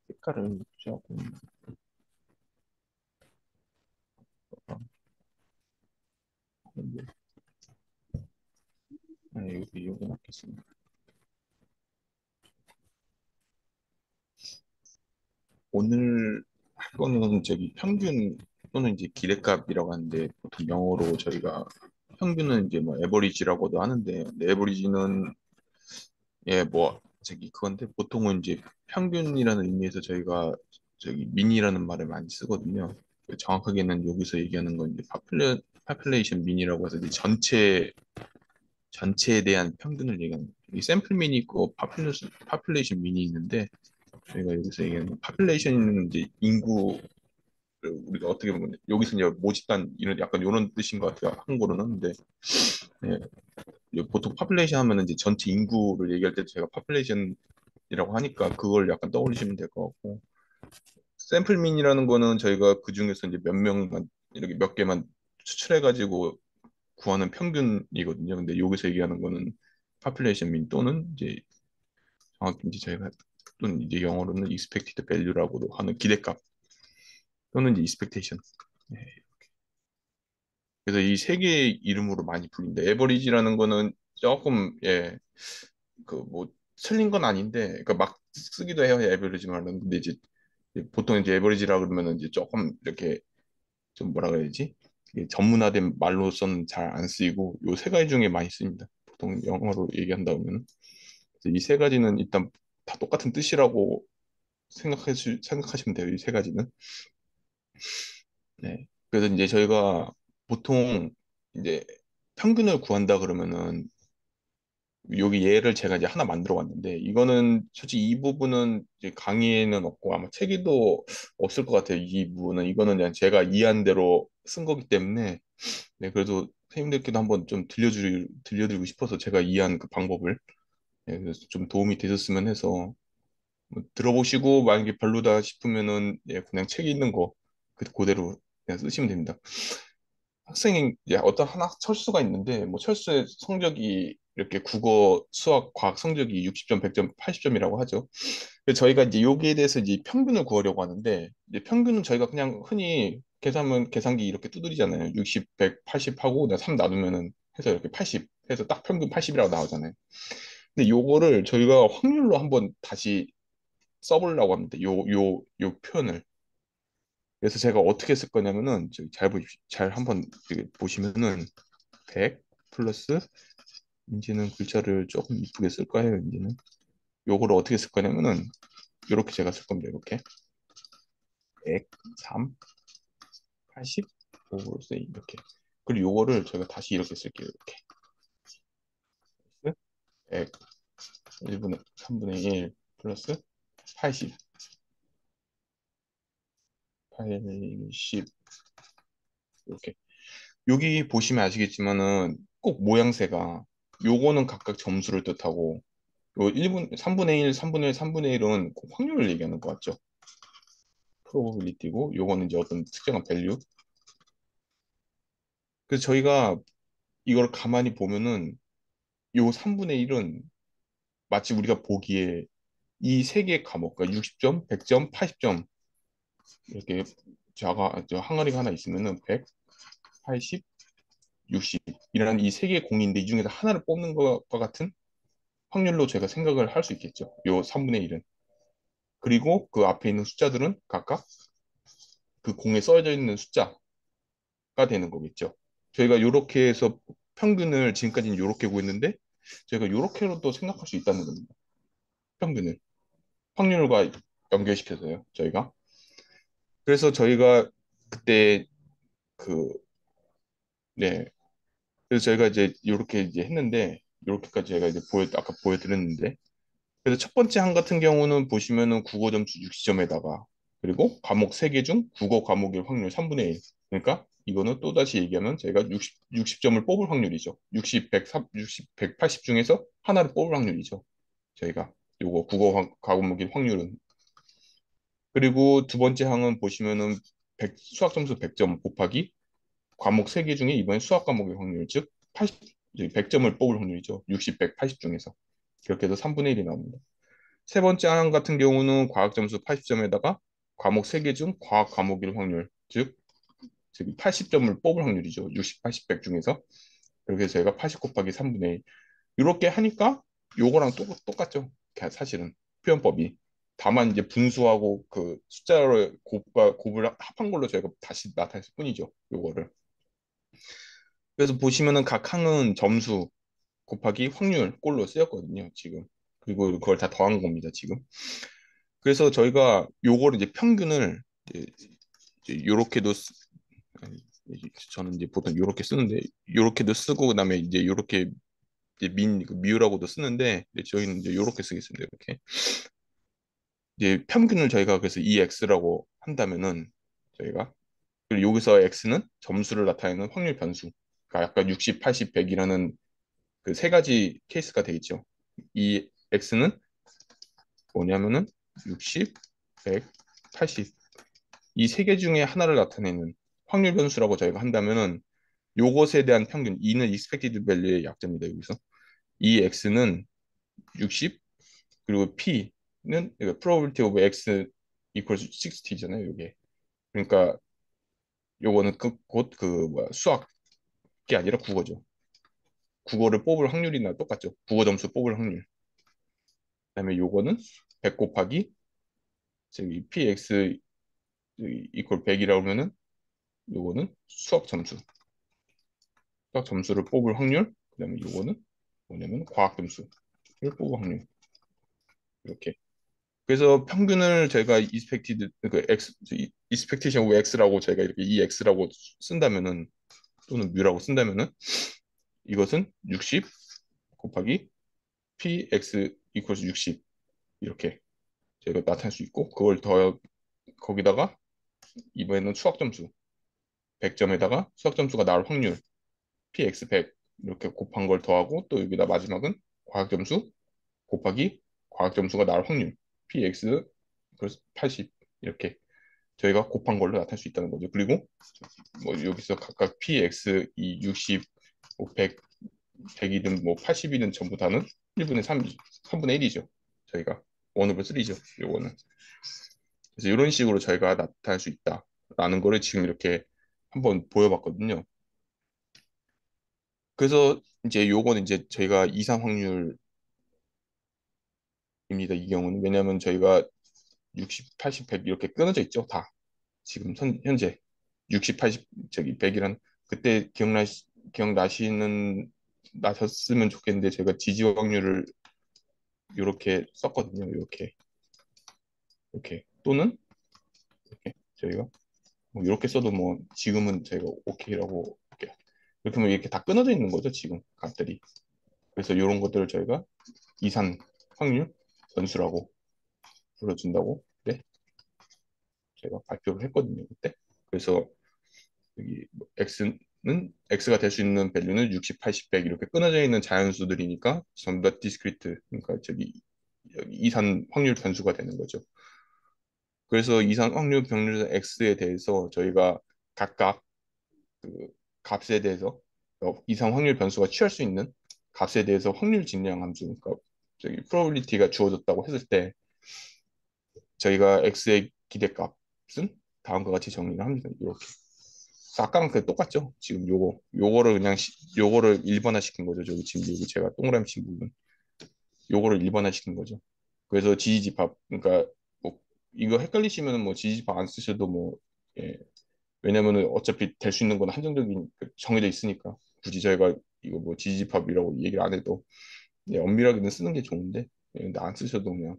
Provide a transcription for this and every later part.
색깔을 조금 여기 넣겠습니다. 오늘 할 거는 저기 평균 또는 이제 기대값이라고 하는데 보통 영어로 저희가 평균은 이제 뭐 에버리지라고도 하는데 근데 에버리지는 예 뭐 저기 그건데 보통은 이제 평균이라는 의미에서 저희가 저기 민이라는 말을 많이 쓰거든요. 정확하게는 여기서 얘기하는 건 이제 파퓰레이션 민이라고 해서 이제 전체에 대한 평균을 얘기하는 거예요. 이 샘플 민이 있고 파퓰레이션 민이 있는데 저희가 여기서 얘기하는 파퓰레이션은 이제 인구 우리가 어떻게 보면 여기서 이제 모집단 이런 약간 이런 뜻인 것 같아요. 한국어로는 근데 보통 파퓰레이션 하면은 이제 전체 인구를 얘기할 때 제가 파퓰레이션이라고 하니까 그걸 약간 떠올리시면 될 것 같고 샘플민이라는 거는 저희가 그 중에서 이제 몇 명만 이렇게 몇 개만 추출해가지고 구하는 평균이거든요. 근데 여기서 얘기하는 거는 파퓰레이션 민 또는 이제 정확히 이제 저희가 또는 이제 영어로는 expected value라고도 하는 기대값 또는 이제 expectation. 네. 그래서 이 세 개의 이름으로 많이 불린다. 에버리지라는 거는 조금 그 뭐 틀린 건 아닌데 그러니까 막 쓰기도 해요. 에버리지 말은 근데 이제 보통 이제 에버리지라 그러면은 이제 조금 이렇게 좀 뭐라 그래야지? 이게 전문화된 말로서는 잘 안 쓰이고 요 세 가지 중에 많이 쓰입니다. 보통 영어로 얘기한다 보면 이 세 가지는 일단 다 똑같은 뜻이라고 생각하시면 돼요. 이 세 가지는. 네. 그래서 이제 저희가 보통 이제 평균을 구한다 그러면은 여기 얘를 제가 이제 하나 만들어 왔는데 이거는 솔직히 이 부분은 이제 강의에는 없고 아마 책에도 없을 것 같아요. 이 부분은 이거는 그냥 제가 이해한 대로 쓴 거기 때문에 네, 그래도 선생님들께도 한번 좀 들려드리고 싶어서 제가 이해한 그 방법을 네, 그래서 좀 도움이 되셨으면 해서 뭐 들어보시고 만약에 별로다 싶으면은 예, 그냥 책에 있는 거 그대로 그냥 쓰시면 됩니다. 학생이 이제 어떤 하나 철수가 있는데 뭐 철수의 성적이 이렇게 국어, 수학, 과학 성적이 60점, 100점, 80점이라고 하죠. 그래서 저희가 이제 여기에 대해서 이제 평균을 구하려고 하는데 이제 평균은 저희가 그냥 흔히 계산하면 계산기 이렇게 두드리잖아요. 60, 100, 80 하고 그냥 3 놔두면은 해서 이렇게 80 해서 딱 평균 80이라고 나오잖아요. 근데 요거를 저희가 확률로 한번 다시 써보려고 합니다. 요 표현을. 그래서 제가 어떻게 쓸 거냐면은 저기 잘 보십시오. 잘 한번 이렇게 보시면은 100 플러스 이제는 글자를 조금 이쁘게 쓸 거예요. 이제는 요거를 어떻게 쓸 거냐면은 이렇게 제가 쓸 겁니다. 이렇게 100, 3, 80, 5, 이렇게. 그리고 요거를 제가 다시 이렇게 쓸게요. 이렇게 100, 1분의 3분의 1 플러스 80, 80 이렇게. 여기 보시면 아시겠지만은 꼭 모양새가 요거는 각각 점수를 뜻하고 요 1분, 3분의 1, 3분의 1, 3분의 1은 확률을 얘기하는 것 같죠. probability고 요거는 이제 어떤 특정한 value. 그래서 저희가 이걸 가만히 보면은 요 3분의 1은 마치 우리가 보기에 이 세 개의 과목, 그러니까 60점, 100점, 80점 이렇게 저 항아리가 하나 있으면은 100, 80, 60 이라는 이 세 개의 공인데 이 중에서 하나를 뽑는 것과 같은 확률로 제가 생각을 할 수 있겠죠. 요 3분의 1은. 그리고 그 앞에 있는 숫자들은 각각 그 공에 써져 있는 숫자가 되는 거겠죠. 저희가 이렇게 해서 평균을 지금까지는 이렇게 구했는데 저희가 이렇게로도 생각할 수 있다는 겁니다. 평균을. 확률과 연결시켜서요, 저희가. 그래서 저희가 그때 그, 네. 그래서 저희가 이제 이렇게 이제 했는데, 이렇게까지 제가 이제 아까 보여드렸는데, 그래서 첫 번째 항 같은 경우는 보시면은 국어 점수 60점에다가, 그리고 과목 3개 중 국어 과목의 확률 3분의 1. 그러니까 이거는 또다시 얘기하면 저희가 60점을 뽑을 확률이죠. 60, 100, 60, 180 중에서 하나를 뽑을 확률이죠. 저희가. 요거 국어 과목의 확률은. 그리고 두 번째 항은 보시면은 수학 점수 100점 곱하기 과목 3개 중에 이번에 수학 과목의 확률, 즉 100점을 뽑을 확률이죠. 60, 100, 80 중에서. 그렇게 해서 3분의 1이 나옵니다. 세 번째 항 같은 경우는 과학 점수 80점에다가 과목 3개 중 과학 과목일 확률, 즉 80점을 뽑을 확률이죠. 60, 80, 100 중에서. 그렇게 해서 저희가 80 곱하기 3분의 1. 이렇게 하니까 요거랑 똑같죠. 사실은 표현법이. 다만 이제 분수하고 그 숫자를 곱을 합한 걸로 저희가 다시 나타냈을 뿐이죠. 요거를. 그래서 보시면은 각 항은 점수 곱하기 확률 꼴로 쓰였거든요. 지금. 그리고 그걸 다 더한 겁니다. 지금. 그래서 저희가 요거를 이제 평균을 이제 요렇게도 아니, 저는 이제 보통 요렇게 쓰는데 요렇게도 쓰고 그다음에 이제 요렇게 이제 그 미우라고도 쓰는데 이제 저희는 이제 요렇게 쓰겠습니다. 이렇게. 이제 평균을 저희가 그래서 이 x라고 한다면은 저희가 그리고 여기서 x는 점수를 나타내는 확률 변수. 그러니까 아까 60, 80, 100이라는 그 세 가지 케이스가 되겠죠. 이 x는 뭐냐면은 60, 100, 80 이 세 개 중에 하나를 나타내는 확률 변수라고 저희가 한다면은 요것에 대한 평균 E는 expected value의 약자입니다. 여기서 이 x는 60 그리고 P는 probability of x equals 60잖아요. 요게 그러니까 요거는 곧 그 뭐야 수학이 아니라 국어죠. 국어를 뽑을 확률이나 똑같죠. 국어 점수 뽑을 확률. 그다음에 요거는 100 곱하기 저기 px 이퀄 100이라고 하면은 요거는 수학 점수를 뽑을 확률. 그다음에 요거는 뭐냐면 과학 점수를 뽑을 확률. 이렇게. 그래서 평균을 저희가 expected 그 x expectation of x라고 저희가 이렇게 이 x라고 쓴다면은 또는 뮤라고 쓴다면은 이것은 60 곱하기 px equals 60 이렇게 저희가 나타낼 수 있고 그걸 더 거기다가 이번에는 수학 점수 100점에다가 수학 점수가 나올 확률 px 100 이렇게 곱한 걸 더하고 또 여기다 마지막은 과학 점수 곱하기 과학 점수가 나올 확률 px 그래서 80 이렇게 저희가 곱한 걸로 나타낼 수 있다는 거죠. 그리고 뭐 여기서 각각 px 이 60, 뭐 100, 100이든 뭐 80이든 전부 다는 1분의 3, 3분의 1이죠. 저희가 1 over 3죠. 요거는. 그래서 이런 식으로 저희가 나타낼 수 있다라는 거를 지금 이렇게 한번 보여봤거든요. 그래서 이제 요거는 이제 저희가 이상 확률입니다. 이 경우는 왜냐하면 저희가 60, 80, 100 이렇게 끊어져 있죠. 다 지금 현재 60, 80 저기 100이란 그때 기억나시는 나셨으면 좋겠는데 제가 지지 확률을 이렇게 썼거든요. 이렇게 또는 이렇게 저희가 뭐 이렇게 써도 뭐 지금은 저희가 오케이라고 이렇게 하면 이렇게 다 끊어져 있는 거죠. 지금 값들이. 그래서 이런 것들을 저희가 이산 확률 변수라고 불러준다고 네, 제가 발표를 했거든요. 그때. 그래서 여기 x는 x가 될 수 있는 밸류는 60, 80, 100 이렇게 끊어져 있는 자연수들이니까 전부 다 디스크리트 그러니까 저기 여기 이산 확률 변수가 되는 거죠. 그래서 이산 확률 변수 x에 대해서 저희가 각각 그 값에 대해서 이상 확률 변수가 취할 수 있는 값에 대해서 확률 증량 함수 그러니까 저기 probability가 주어졌다고 했을 때 저희가 x의 기대값은 다음과 같이 정리를 합니다. 이렇게. 아까랑 그 똑같죠? 지금 요거를 그냥 요거를 일반화 시킨 거죠. 저기 지금 여기 제가 동그라미 친 부분. 요거를 일반화 시킨 거죠. 그래서 지지집합 그러니까 뭐 이거 헷갈리시면은 뭐 지지집합 안 쓰셔도 뭐 예, 왜냐면은 어차피 될 수 있는 건 한정적인 정해져 있으니까 굳이 저희가 이거 뭐 지지집합이라고 얘기를 안 해도 예, 엄밀하게는 쓰는 게 좋은데 예, 근데 안 쓰셔도 그냥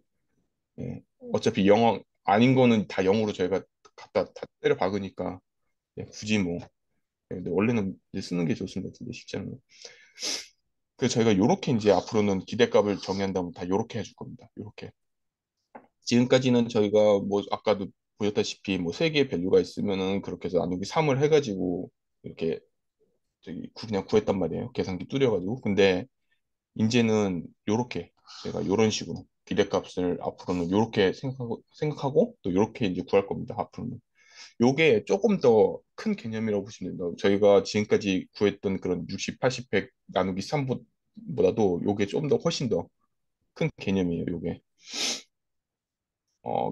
예, 어차피 영어 아닌 거는 다 영어로 저희가 갖다 다 때려 박으니까 예, 굳이 뭐 예, 근데 원래는 이제 쓰는 게 좋습니다. 근데 실제로는 그래서 저희가 요렇게 이제 앞으로는 기대값을 정의한다면 다 요렇게 해줄 겁니다. 요렇게 지금까지는 저희가 뭐 아까도 보셨다시피 뭐 세 개의 밸류가 있으면은 그렇게 해서 나누기 3을 해가지고 이렇게 저기 그냥 구했단 말이에요. 계산기 뚫려가지고. 근데 이제는 요렇게 제가 요런 식으로 기대값을 앞으로는 요렇게 생각하고 또 요렇게 이제 구할 겁니다. 앞으로는. 요게 조금 더 큰 개념이라고 보시면 됩니다. 저희가 지금까지 구했던 그런 60, 80, 100 나누기 3보다도 요게 좀 더 훨씬 더 큰 개념이에요, 요게.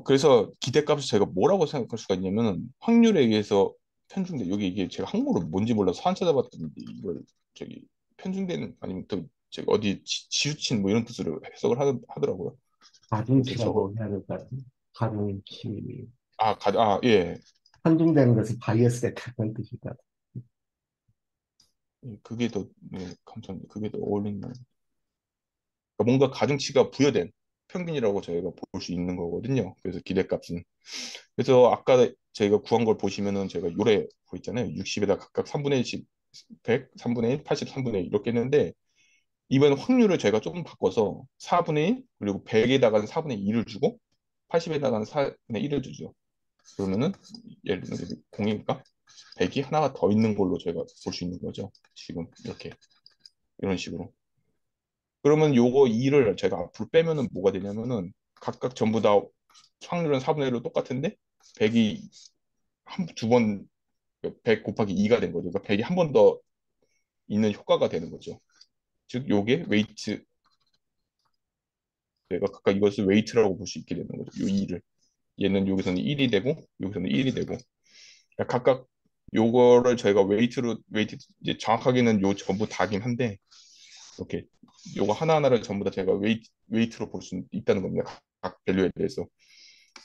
그래서 기대값을 저희가 뭐라고 생각할 수가 있냐면은 확률에 의해서 편중돼. 여기 이게 제가 한국어로 뭔지 몰라서 한 찾아봤더니 이걸 저기 편중되는 아니면 또 저기 어디 치우친 뭐 이런 뜻으로 해석을 하더라고요. 그래서 저거 가중치라고 해야 될 것 같아요. 가중치. 예. 한중되는 것을 바이어스에 가는 뜻일 것 같아요. 예, 그게 더, 네, 감사합니다. 그게 더 어울리는. 그러니까 뭔가 가중치가 부여된 평균이라고 저희가 볼 수 있는 거거든요. 그래서 기대값은. 그래서 아까 저희가 구한 걸 보시면은 제가 요래 보있잖아요. 60에다 각각 3분의 1씩 100, 3분의 1, 80, 3분의 1 이렇게 했는데 이번 확률을 저희가 조금 바꿔서 4분의 1 그리고 100에다가는 4분의 2를 주고 80에다가는 4분의 1을 주죠. 그러면은 예를 들면 0이니까 100이 하나가 더 있는 걸로 저희가 볼 수 있는 거죠. 지금 이렇게 이런 식으로. 그러면 요거 2를 제가 앞으로 빼면은 뭐가 되냐면은 각각 전부 다 확률은 4분의 1로 똑같은데 100이 두 번, 100 곱하기 2가 된 거죠. 그러니까 100이 한 번 더 있는 효과가 되는 거죠. 즉 요게 웨이트, 내가 각각 이것을 웨이트라고 볼 수 있게 되는 거죠. 요 2를. 얘는 여기서는 1이 되고 여기서는 1이 되고 그러니까 각각 요거를 저희가 웨이트 이제 정확하게는 요 전부 다긴 한데 이렇게 요거 하나하나를 전부 다 제가 웨이트로 볼 수 있다는 겁니다. 각 밸류에 대해서.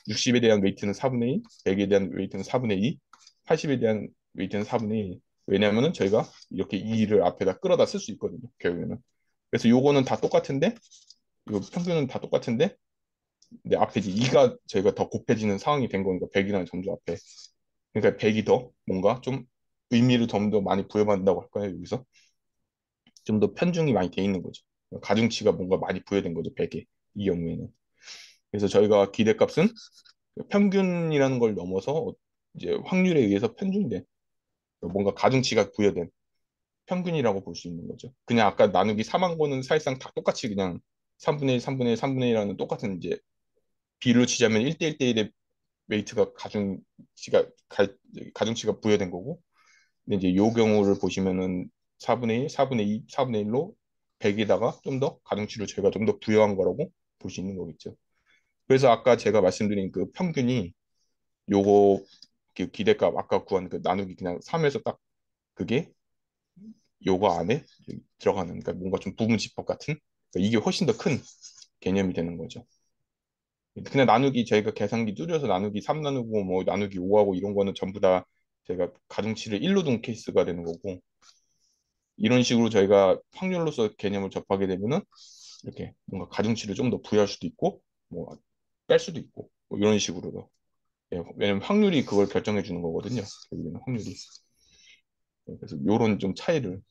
60에 대한 웨이트는 4분의 1, 100에 대한 웨이트는 4분의 2, 80에 대한 웨이트는 4분의 1. 왜냐하면은 저희가 이렇게 2를 앞에다 끌어다 쓸 수 있거든요. 결국에는. 그래서 요거는 다 똑같은데, 요 평균은 다 똑같은데, 근데 앞에 이제 2가 저희가 더 곱해지는 상황이 된 거니까 100이라는 점수 앞에. 그러니까 100이 더 뭔가 좀 의미를 좀 더 많이 부여받는다고 할까요? 여기서 좀 더 편중이 많이 돼 있는 거죠. 가중치가 뭔가 많이 부여된 거죠. 100에 이 경우에는. 그래서 저희가 기대값은 평균이라는 걸 넘어서 이제 확률에 의해서 편중된 뭔가 가중치가 부여된 평균이라고 볼 수 있는 거죠. 그냥 아까 나누기 3한 거는 사실상 다 똑같이 그냥 3분의 1, 3분의 1, 3분의 1이라는 똑같은 이제 비율로 치자면 1대 1대 1의 웨이트가 가중치가 부여된 거고 근데 이제 요 경우를 보시면은 4분의 1, 4분의 2, 4분의 1로 100에다가 좀 더 가중치를 저희가 좀 더 부여한 거라고 볼 수 있는 거겠죠. 그래서 아까 제가 말씀드린 그 평균이 요거 그 기대값 아까 구한 그 나누기 그냥 3에서 딱 그게 요거 안에 들어가는 그러니까 뭔가 좀 부분 집합 같은 그러니까 이게 훨씬 더 큰 개념이 되는 거죠. 그냥 나누기 저희가 계산기 뚫려서 나누기 3 나누고 뭐 나누기 5하고 이런 거는 전부 다 저희가 가중치를 1로 둔 케이스가 되는 거고 이런 식으로 저희가 확률로서 개념을 접하게 되면은 이렇게 뭔가 가중치를 좀 더 부여할 수도 있고 뭐 뺄 수도 있고 뭐 이런 식으로도 예, 왜냐면 확률이 그걸 결정해 주는 거거든요. 결국에는 확률이. 네, 그래서 요런 좀 차이를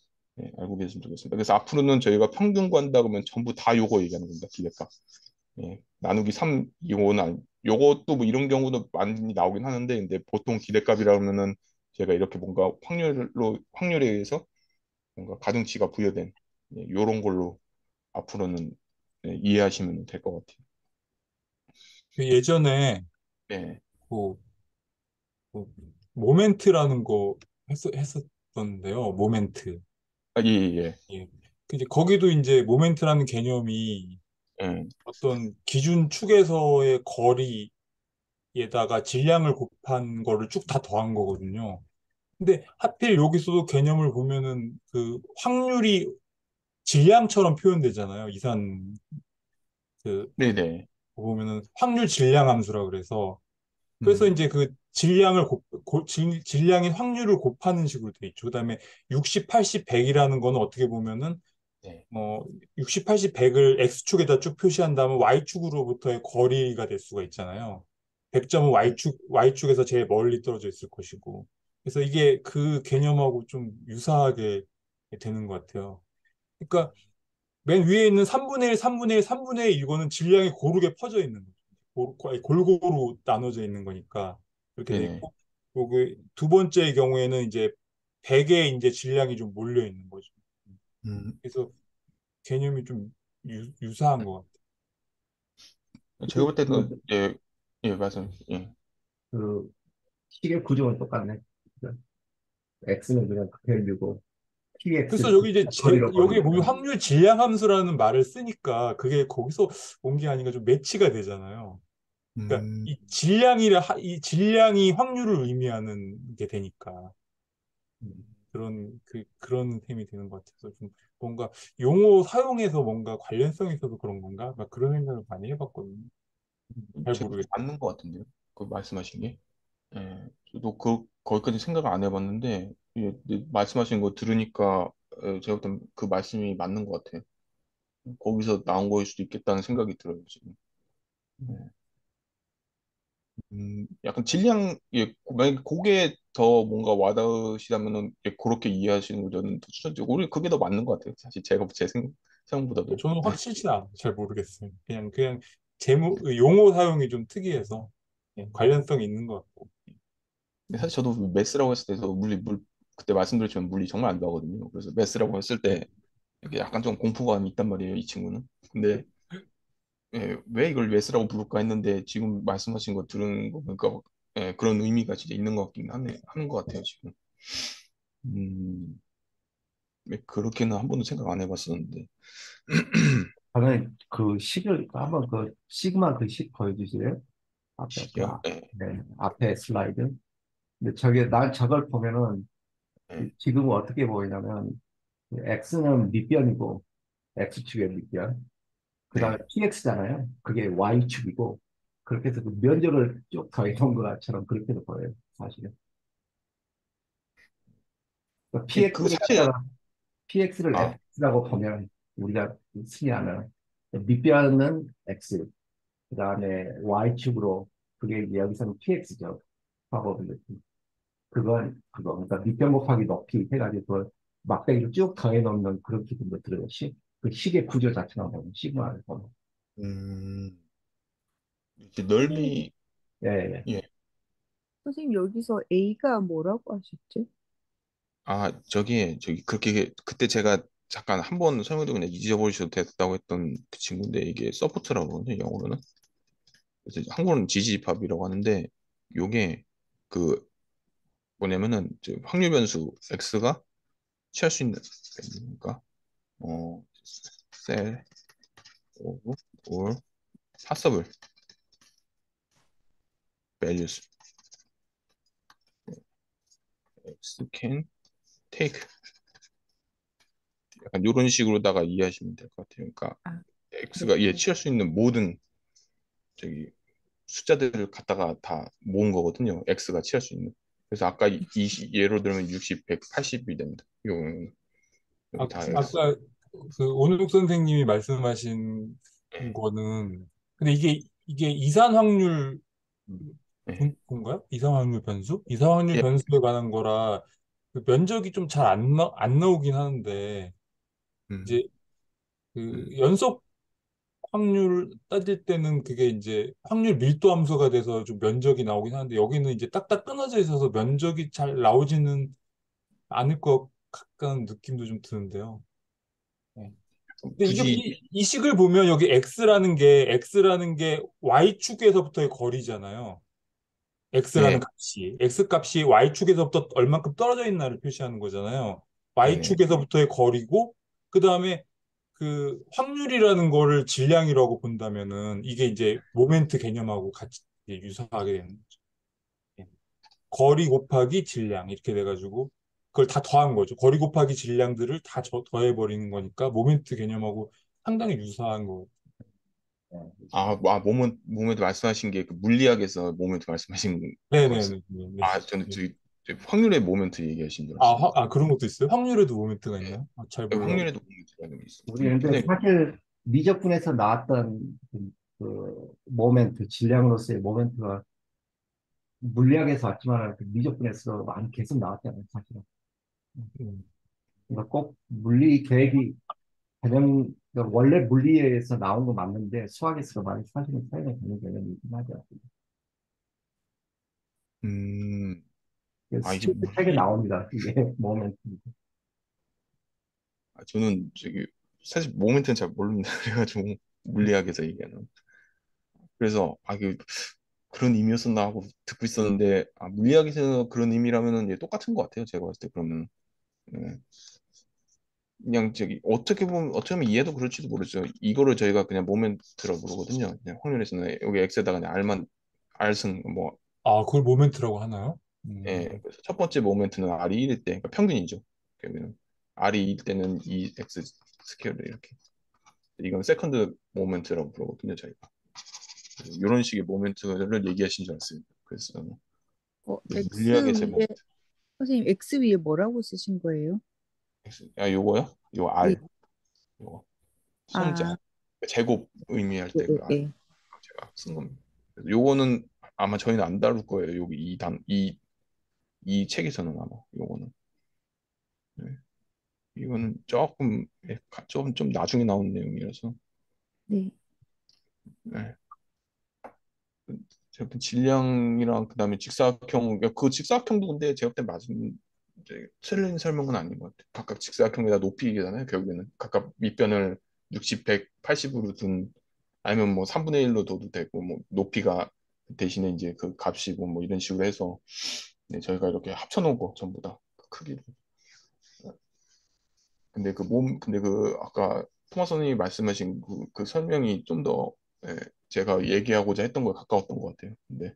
예, 알고 계시면 좋겠습니다. 그래서 앞으로는 저희가 평균 구한다 그러면 전부 다 요거 얘기하는 겁니다. 기대값. 예, 나누기 3, 요거는 요것도 뭐 이런 경우도 많이 나오긴 하는데 근데 보통 기대값이라 그러면은 제가 이렇게 뭔가 확률에 의해서 뭔가 가중치가 부여된 예, 요런 걸로 앞으로는 예, 이해하시면 될 것 같아요. 그 예전에 네. 그, 그 모멘트라는 거 했었던데요. 모멘트. 예, 예, 예. 예. 그 이제 거기도 이제 모멘트라는 개념이 예. 어떤 기준 축에서의 거리에다가 질량을 곱한 거를 쭉 다 더한 거거든요. 근데 하필 여기서도 개념을 보면은 그 확률이 질량처럼 표현되잖아요. 이산 그 네네. 보면은 확률 질량 함수라 그래서 그래서 음, 이제 그 질량인 확률을 곱하는 식으로 돼 있죠. 그다음에 60, 80, 100이라는 거는 어떻게 보면은 네. 60, 80, 100을 X축에다 쭉 표시한다면 Y축으로부터의 거리가 될 수가 있잖아요. 100점은 Y축에서 제일 멀리 떨어져 있을 것이고. 그래서 이게 그 개념하고 좀 유사하게 되는 것 같아요. 그러니까 맨 위에 있는 3분의 1, 3분의 1, 3분의 1 이거는 질량이 고르게 퍼져 있는 거죠. 아니, 골고루 나눠져 있는 거니까 이렇게 돼 네네. 있고 여기 두 번째의 경우에는 이제 100에 이제 질량이 좀 몰려 있는 거죠. 음, 그래서 개념이 좀 유사한 것 같아요. 제가 볼 그, 때는 예, 예, 맞아요. 예. 그 시계 구조는 똑같네. X는 그냥 밸류고, 그래서 PX는 여기 이제 거리로 여기에 보니까. 보면 확률 질량 함수라는 말을 쓰니까 그게 거기서 온 게 아닌가 좀 매치가 되잖아요. 그러니까 음, 이 질량이 확률을 의미하는 게 되니까 그런 셈이 되는 것 같아서 좀 뭔가 용어 사용해서 뭔가 관련성이 있어서 그런 건가? 막 그런 생각을 많이 해봤거든요. 잘 제가 모르겠어요. 맞는 것 같은데요. 그 말씀하신 게. 예, 저도 거기까지 생각을 안 해봤는데, 예, 네, 말씀하신 거 들으니까, 제가 어떤 그 말씀이 맞는 것 같아요. 거기서 나온 거일 수도 있겠다는 생각이 들어요, 지금. 예. 약간 질량, 예, 만약 그게 더 뭔가 와닿으시다면은, 예, 그렇게 이해하시는 걸 저는 더 추천드리고, 우리 그게 더 맞는 것 같아요. 사실 제가 제 생각보다도. 저는 네. 확실치 않아요. 잘 모르겠어요. 그냥 용어 사용이 좀 특이해서 관련성이 있는 것 같고. 근데 사실 저도 매스라고 했을 때도 그때 말씀드렸지만 물리 정말 안 좋아하거든요. 그래서 매스라고 했을 때 이게 약간 좀 공포감이 있단 말이에요, 이 친구는. 근데 예, 왜 이걸 매스라고 부를까 했는데 지금 말씀하신 거 들은 거 보니까 예, 그런 의미가 진짜 있는 것 같긴 하는 것 같아요, 지금. 음, 예, 그렇게는 한 번도 생각 안 해봤었는데. 저는 그 식을 한번 그 시그마 그 식 보여주세요. 앞에 시계요? 예, 네, 앞에 슬라이드. 근데 저게 난 저걸 보면은 예, 지금은 어떻게 보이냐면 X는 밑변이고 X축의 밑변. 그다음에 네. PX잖아요. 그게 Y축이고 그렇게 해서 그 면적을 쭉 더해놓은 것처럼 그렇게도 보여요. 사실은. 그러니까 예, 그 사실 PX를 아, F라고 보면 우리가 승의하면 밑변은 X, 그다음에 Y축으로 그게 이제 여기서는 PX죠. 파버빌리티. 그건 그러니까 밑변 곱하기 높이 해가지고 그걸 막대기를 쭉 더해 놓는 그런 기분도 들어요. 그 식의 구조 자체가 보면 시그마를 보면. 음, 이제 선생님, 넓이 예, 예. 예. 선생님 여기서 A가 뭐라고 하셨지? 저기 그렇게 그때 제가 잠깐 한 번 설명드리고 그냥 잊어버리셔도 됐다고 했던 그 친구인데 이게 서포트라고 그러거든요, 영어로는. 그래서 한국어는 지지집합이라고 하는데 요게 그 뭐냐면은 확률 변수 x가 취할 수 있는 그러니까 어 셀 오브 or possible values x can take 약간 이런 식으로다가 이해하시면 될 것 같아요. 그러니까 아, x가 그렇구나. 취할 수 있는 모든 저기 숫자들을 갖다가 다 모은 거거든요. x가 취할 수 있는. 그래서 아까 예로 들면 60, 100, 80이 됩니다. 요거는 여기 다 x. 아까 그 오은욱 선생님이 말씀하신 네. 거는 근데 이게 이산 확률 네. 건가요? 이산 확률 변수? 이산 확률 예. 변수에 관한 거라 그 면적이 좀 잘 안 나오긴 하는데 음, 이제 그 음, 연속 확률 따질 때는 그게 이제 확률 밀도 함수가 돼서 좀 면적이 나오긴 하는데 여기는 이제 딱딱 끊어져 있어서 면적이 잘 나오지는 않을 것 같다는 느낌도 좀 드는데요. 네. 근데 굳이 이 식을 보면 여기 X라는 게 Y축에서부터의 거리잖아요. X라는 예, 값이. X 값이 Y축에서부터 얼만큼 떨어져 있나를 표시하는 거잖아요. 예. Y축에서부터의 거리고, 그 다음에 그 확률이라는 거를 질량이라고 본다면은 이게 이제 모멘트 개념하고 같이 이제 유사하게 되는 거죠. 예. 거리 곱하기 질량 이렇게 돼가지고 그걸 다 더한 거죠. 거리 곱하기 질량들을 다 더해버리는 거니까 모멘트 개념하고 상당히 유사한 거. 모멘트 말씀하신 게 그 물리학에서 모멘트 말씀하신 거였어요. 네네네. 네. 저는 네. 저기 확률의 모멘트 얘기하신 줄 알았어요. 그런 것도 있어요? 확률에도 모멘트가 예, 있나요? 잘 몰라요. 확률에도 모멘트라는 게 우리 있긴 근데 해요. 사실 미적분에서 나왔던 그 모멘트, 질량으로서의 모멘트가 물리학에서 왔지만 그 미적분에서 많이 계속 나왔잖아요, 사실은. 음, 그러니까 꼭 물리 계획이 그러니까 원래 물리에서 나온 거 맞는데 수학에서 많이 사실은 사용이 되는 개념이긴 하죠. 음, 이게 스피드 책에 나옵니다. 이게 모멘트. 저는 사실 모멘트는 잘 모르는데 그래가지고 물리학에서 얘기하는. 그래서 그런 의미였었나 하고 듣고 있었는데, 아, 물리학에서 그런 의미라면은 얘 똑같은 것 같아요. 제가 봤을 때 그러면. 예. 그냥 저기 어떻게 보면 이해도 그럴지도 모르죠. 이거를 저희가 그냥 모멘트라고 부르거든요. 그냥 확률에서는 여기 x에다가 그냥 r만 r승 뭐 아, 그걸 모멘트라고 하나요? 예. 그래서 첫 번째 모멘트는 r이 1일 때, 그러니까 평균이죠. 결국에는 r이 2일 때는 2x 스퀘어를 이렇게. 이건 세컨드 모멘트라고 부르거든요, 저희가. 이런 식의 모멘트를 얘기하신 줄 알았어요. 그래서 저는 X 물리학에서의 위에, 모멘트. 선생님, X 위에 뭐라고 쓰신 거예요? 아, 요거요? 요 예. r, 요거 소문자 아, 제곱 의미할 예, 때 예, 그 r 예. 제가 쓴 겁니다. 그래서 요거는 아마 저희는 안 다룰 거예요. 여기 이 책에서는 아마 요거는. 네. 이거는 조금 좀 나중에 나온 내용이라서. 네. 네. 제가 볼땐 질량이랑 그다음에 직사각형, 그 직사각형도 근데 제가 볼땐 맞은 이제 틀린 설명은 아닌 것 같아요. 각각 직사각형에다 높이잖아요. 결국에는 각각 밑변을 60, 100, 80으로 둔, 아니면 뭐 3분의 1로 둬도 되고, 뭐 높이가 대신에 이제 그 값이고 뭐 이런 식으로 해서, 네, 저희가 이렇게 합쳐놓은 거 전부 다그 크기로. 근데 그 아까 토마스 선생님이 말씀하신 그 설명이 좀 더, 예, 제가 얘기하고자 했던 거에 가까웠던 것 같아요. 근데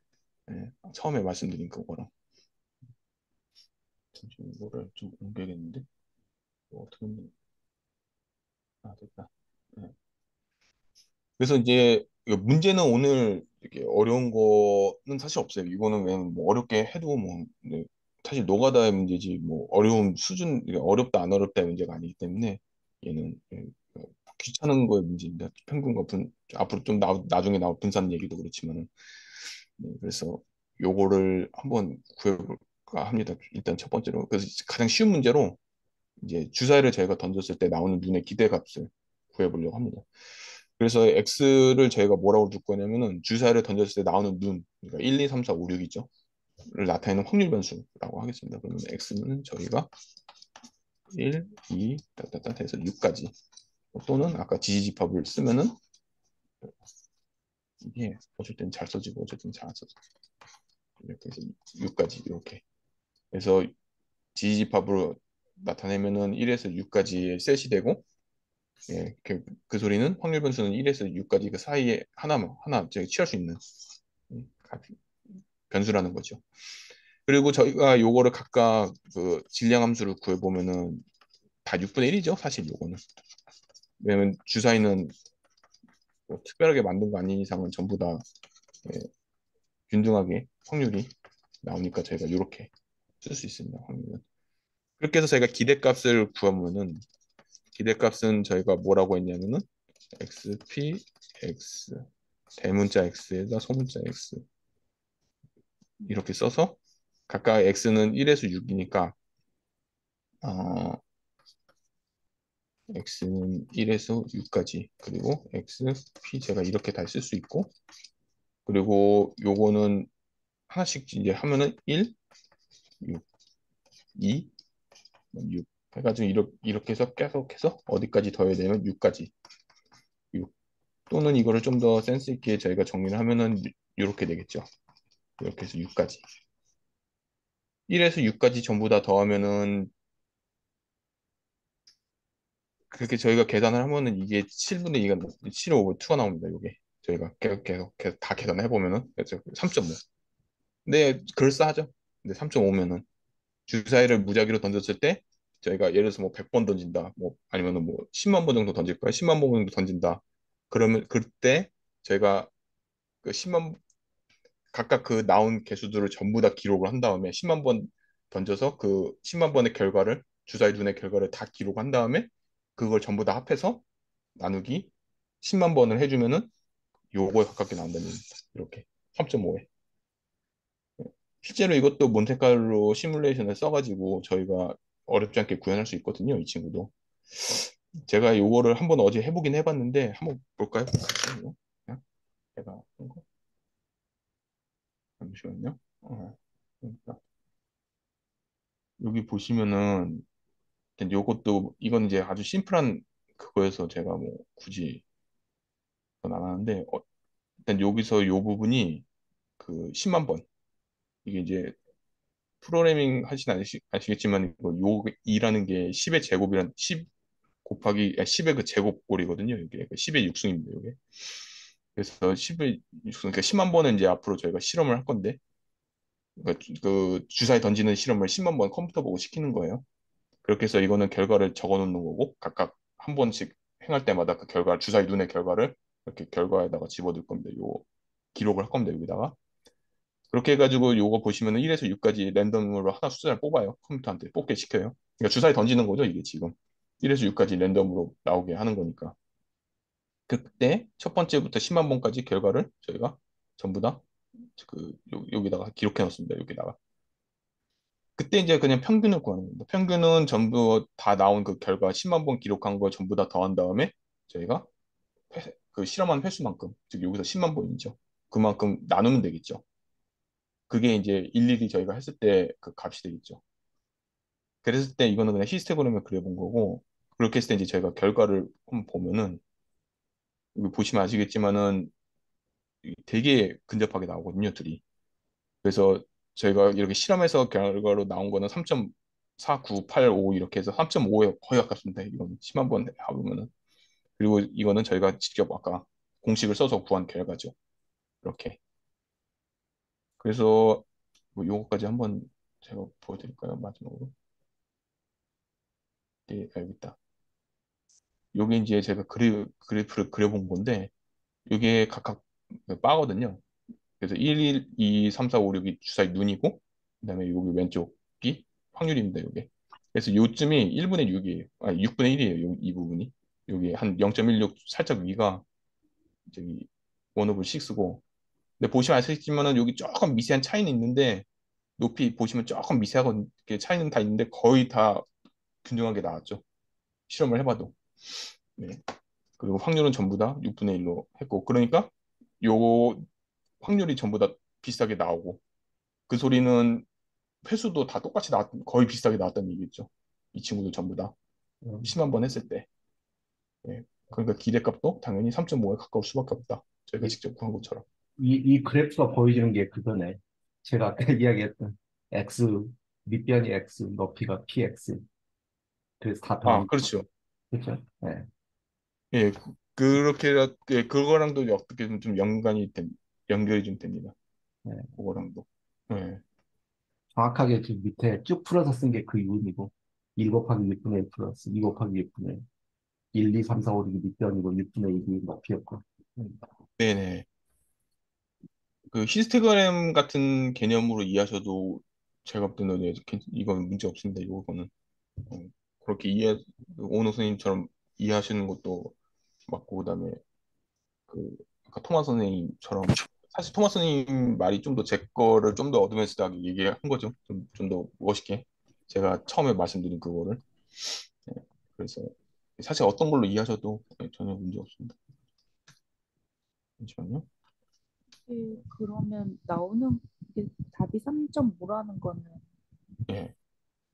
예, 처음에 말씀드린 그거랑. 잠시만 이거를 좀 옮겨야겠는데. 어떻게 하면, 아, 됐다. 예. 그래서 이제 이거 문제는 오늘 이렇게 어려운 거는 사실 없어요. 이거는 그냥 뭐 어렵게 해도 뭐, 네, 사실 노가다의 문제지 뭐 어려움 수준, 이게 어렵다 안 어렵다의 문제가 아니기 때문에 얘는, 예, 귀찮은 거의 문제입니다. 평균과 앞으로 좀 나중에 나올 분산 얘기도 그렇지만은, 네, 그래서 요거를 한번 구해볼까 합니다. 일단 첫 번째로. 그래서 가장 쉬운 문제로 이제 주사위를 저희가 던졌을 때 나오는 눈의 기대값을 구해보려고 합니다. 그래서 x를 저희가 뭐라고 줄 거냐면은 주사위를 던졌을 때 나오는 눈, 그러니까 1, 2, 3, 4, 5, 6이죠. 를 나타내는 확률 변수라고 하겠습니다. 그러면 x는 저희가 1, 2, 따따따 해서 6까지, 또는 아까 지지집합을 쓰면은 이게 어쩔 땐 잘 써지고 어쩔 땐 잘 안 써져. 이렇게 해서 6까지 이렇게. 그래서 지지집합으로 나타내면은 1에서 6까지의 셋이 되고, 예, 그 소리는 확률 변수는 1에서 6까지 그 사이에 하나 저기 취할 수 있는, 음, 변수라는 거죠. 그리고 저희가 요거를 각각 그 질량 함수를 구해보면은 다 6분의 1이죠. 사실 요거는. 왜냐면 주사위는 뭐 특별하게 만든 거 아닌 이상은 전부 다, 예, 균등하게 확률이 나오니까 저희가 이렇게 쓸 수 있습니다. 확률은. 그렇게 해서 저희가 기대값을 구하면은, 기대값은 저희가 뭐라고 했냐면은 xp x 대문자 x에다 소문자 x 이렇게 써서 각각 x는 1에서 6이니까 x는 1에서 6까지, 그리고 xp 제가 이렇게 다 쓸 수 있고, 그리고 요거는 하나씩 이제 하면은 1, 6, 2, 6 해가지고 이렇게 해서 계속해서 어디까지 더해야 되면 6까지, 6, 또는 이거를 좀 더 센스 있게 저희가 정리를 하면은 이렇게 되겠죠. 이렇게 해서 6까지, 1에서 6까지 전부 다 더하면은, 그렇게 저희가 계산을 하면은 이게 7분의 2가 7, 5, 2가 나옵니다. 이게 저희가 계속 다 계산해 보면은 3.5. 네, 그럴싸하죠. 근데 3.5면은 주사위를 무작위로 던졌을 때 저희가 예를 들어서 뭐 100번 던진다, 뭐 아니면은 뭐 10만 번 정도 던질 거야, 10만 번 정도 던진다. 그러면 그때 저희가 그 10만 각각 그 나온 개수들을 전부 다 기록을 한 다음에 10만 번 던져서 그 10만 번의 결과를, 주사위 눈의 결과를 다 기록한 다음에 그걸 전부 다 합해서 나누기 10만 번을 해주면은 요거에 가깝게 나온다는 얘기입니다. 이렇게 3.5에. 실제로 이것도 몬테카를로 시뮬레이션을 써가지고 저희가 어렵지 않게 구현할 수 있거든요. 이 친구도. 제가 요거를 한번 어제 해보긴 해봤는데 한번 볼까요? 같이 그냥 제가 한 거. 잠시만요. 그러니까 여기 보시면은 일단 요것도 이건 이제 아주 심플한 그거여서 제가 뭐 굳이 그건 안 하는데, 일단 여기서 요 부분이 그 10만 번. 이게 이제 프로그래밍 아시겠지만 이거 요 2라는 게 10의 제곱이란 10 곱하기 10의 그 제곱꼴이거든요. 이게 10의 육승입니다. 이게. 그래서 10의 육승 그러니까 10만 번은 이제 앞으로 저희가 실험을 할 건데 그러니까 그 주사에 던지는 실험을 10만 번 컴퓨터 보고 시키는 거예요. 그렇게 해서 이거는 결과를 적어 놓는 거고 각각 한 번씩 행할 때마다 그 결과 주사위 눈의 결과를 이렇게 결과에다가 집어넣을 겁니다. 요 기록을 할 겁니다. 여기다가. 그렇게 해가지고 요거 보시면은 1에서 6까지 랜덤으로 하나 숫자를 뽑아요. 컴퓨터한테 뽑게 시켜요. 그러니까 주사위 던지는 거죠, 이게 지금. 1에서 6까지 랜덤으로 나오게 하는 거니까. 그때 첫 번째부터 10만 번까지 결과를 저희가 전부 다 여기다가 기록해 놓습니다. 여기다가. 그때 이제 그냥 평균을 구하는 겁니다. 평균은 전부 다 나온 그 결과 10만 번 기록한 거 전부 다 더한 다음에 저희가 그 실험한 횟수만큼, 즉 여기서 10만 번이죠. 그만큼 나누면 되겠죠. 그게 이제 일일이 저희가 했을 때 그 값이 되겠죠. 그랬을 때 이거는 그냥 히스토그램을 그려본 거고 그렇게 했을 때 이제 저희가 결과를 한번 보면은 여기 보시면 아시겠지만은 되게 근접하게 나오거든요, 둘이. 그래서 저희가 이렇게 실험해서 결과로 나온 거는 3.4985 이렇게 해서 3.5에 거의 가깝습니다. 이건 10만 번 해보면은. 그리고 이거는 저희가 직접 아까 공식을 써서 구한 결과죠. 이렇게. 그래서 뭐 요거까지 한번 제가 보여드릴까요? 마지막으로. 예, 여기 있다. 요게 이제 제가 그래프를 그려본 건데 이게 각각 바거든요. 그래서 1, 1, 2, 3, 4, 5, 6이 주사위 눈이고 그다음에 여기 왼쪽이 확률입니다. 요게. 그래서 요쯤이 1분의 6이에요. 아니 6분의 1이에요. 이 부분이. 여기 한 0.16 살짝 위가 저기 1 오브 6고 근데 보시면 아시겠지만은 여기 조금 미세한 차이는 있는데 높이 보시면 조금 미세하게 차이는 다 있는데 거의 다 균등하게 나왔죠. 실험을 해봐도. 네. 그리고 확률은 전부 다 6분의 1로 했고 그러니까 요 확률이 전부 다 비슷하게 나오고 그 소리는 회수도 다 똑같이 거의 비슷하게 나왔다는 얘기겠죠. 이 친구들 전부 다 음. 10만 번 했을 때. 예. 그러니까 기대값도 당연히 3.5에 가까울 수밖에 없다. 저희가 이, 직접 구한 것처럼. 이 그래프가 보여주는 게 그거네. 제가 아까 이야기했던 X, 밑변이 X, 높이가 PX. 그래서 다 아, 더하면, 그렇죠. 그렇죠? 네. 예, 그렇게 예, 그거랑도 어떻게 좀 연결이 좀 됩니다. 네. 그거랑도. 예. 정확하게 그 밑에 쭉 풀어서 쓴 게 그 이유이고, 1 곱하기 6분의 1 플러스 2 곱하기 6분의 1, 2, 3, 4, 5, 6이 밑변이고 6분의 1이 높이였고. 네네. 그 히스토그램 같은 개념으로 이해하셔도 제가 볼 때는 예, 이건 문제 없습니다. 이거는 어, 그렇게 오노 선생님처럼 이해하시는 것도 맞고 그다음에 그 아까 토마 선생님처럼 사실 토마 선생님 말이 좀 더 제 거를 좀 더 어드밴스드하게 얘기한 거죠. 좀 더 멋있게 제가 처음에 말씀드린 그거를 네, 그래서 사실 어떤 걸로 이해하셔도 네, 전혀 문제 없습니다. 잠시만요. 그러면 나오는 게 답이 3.5라는 거는 예.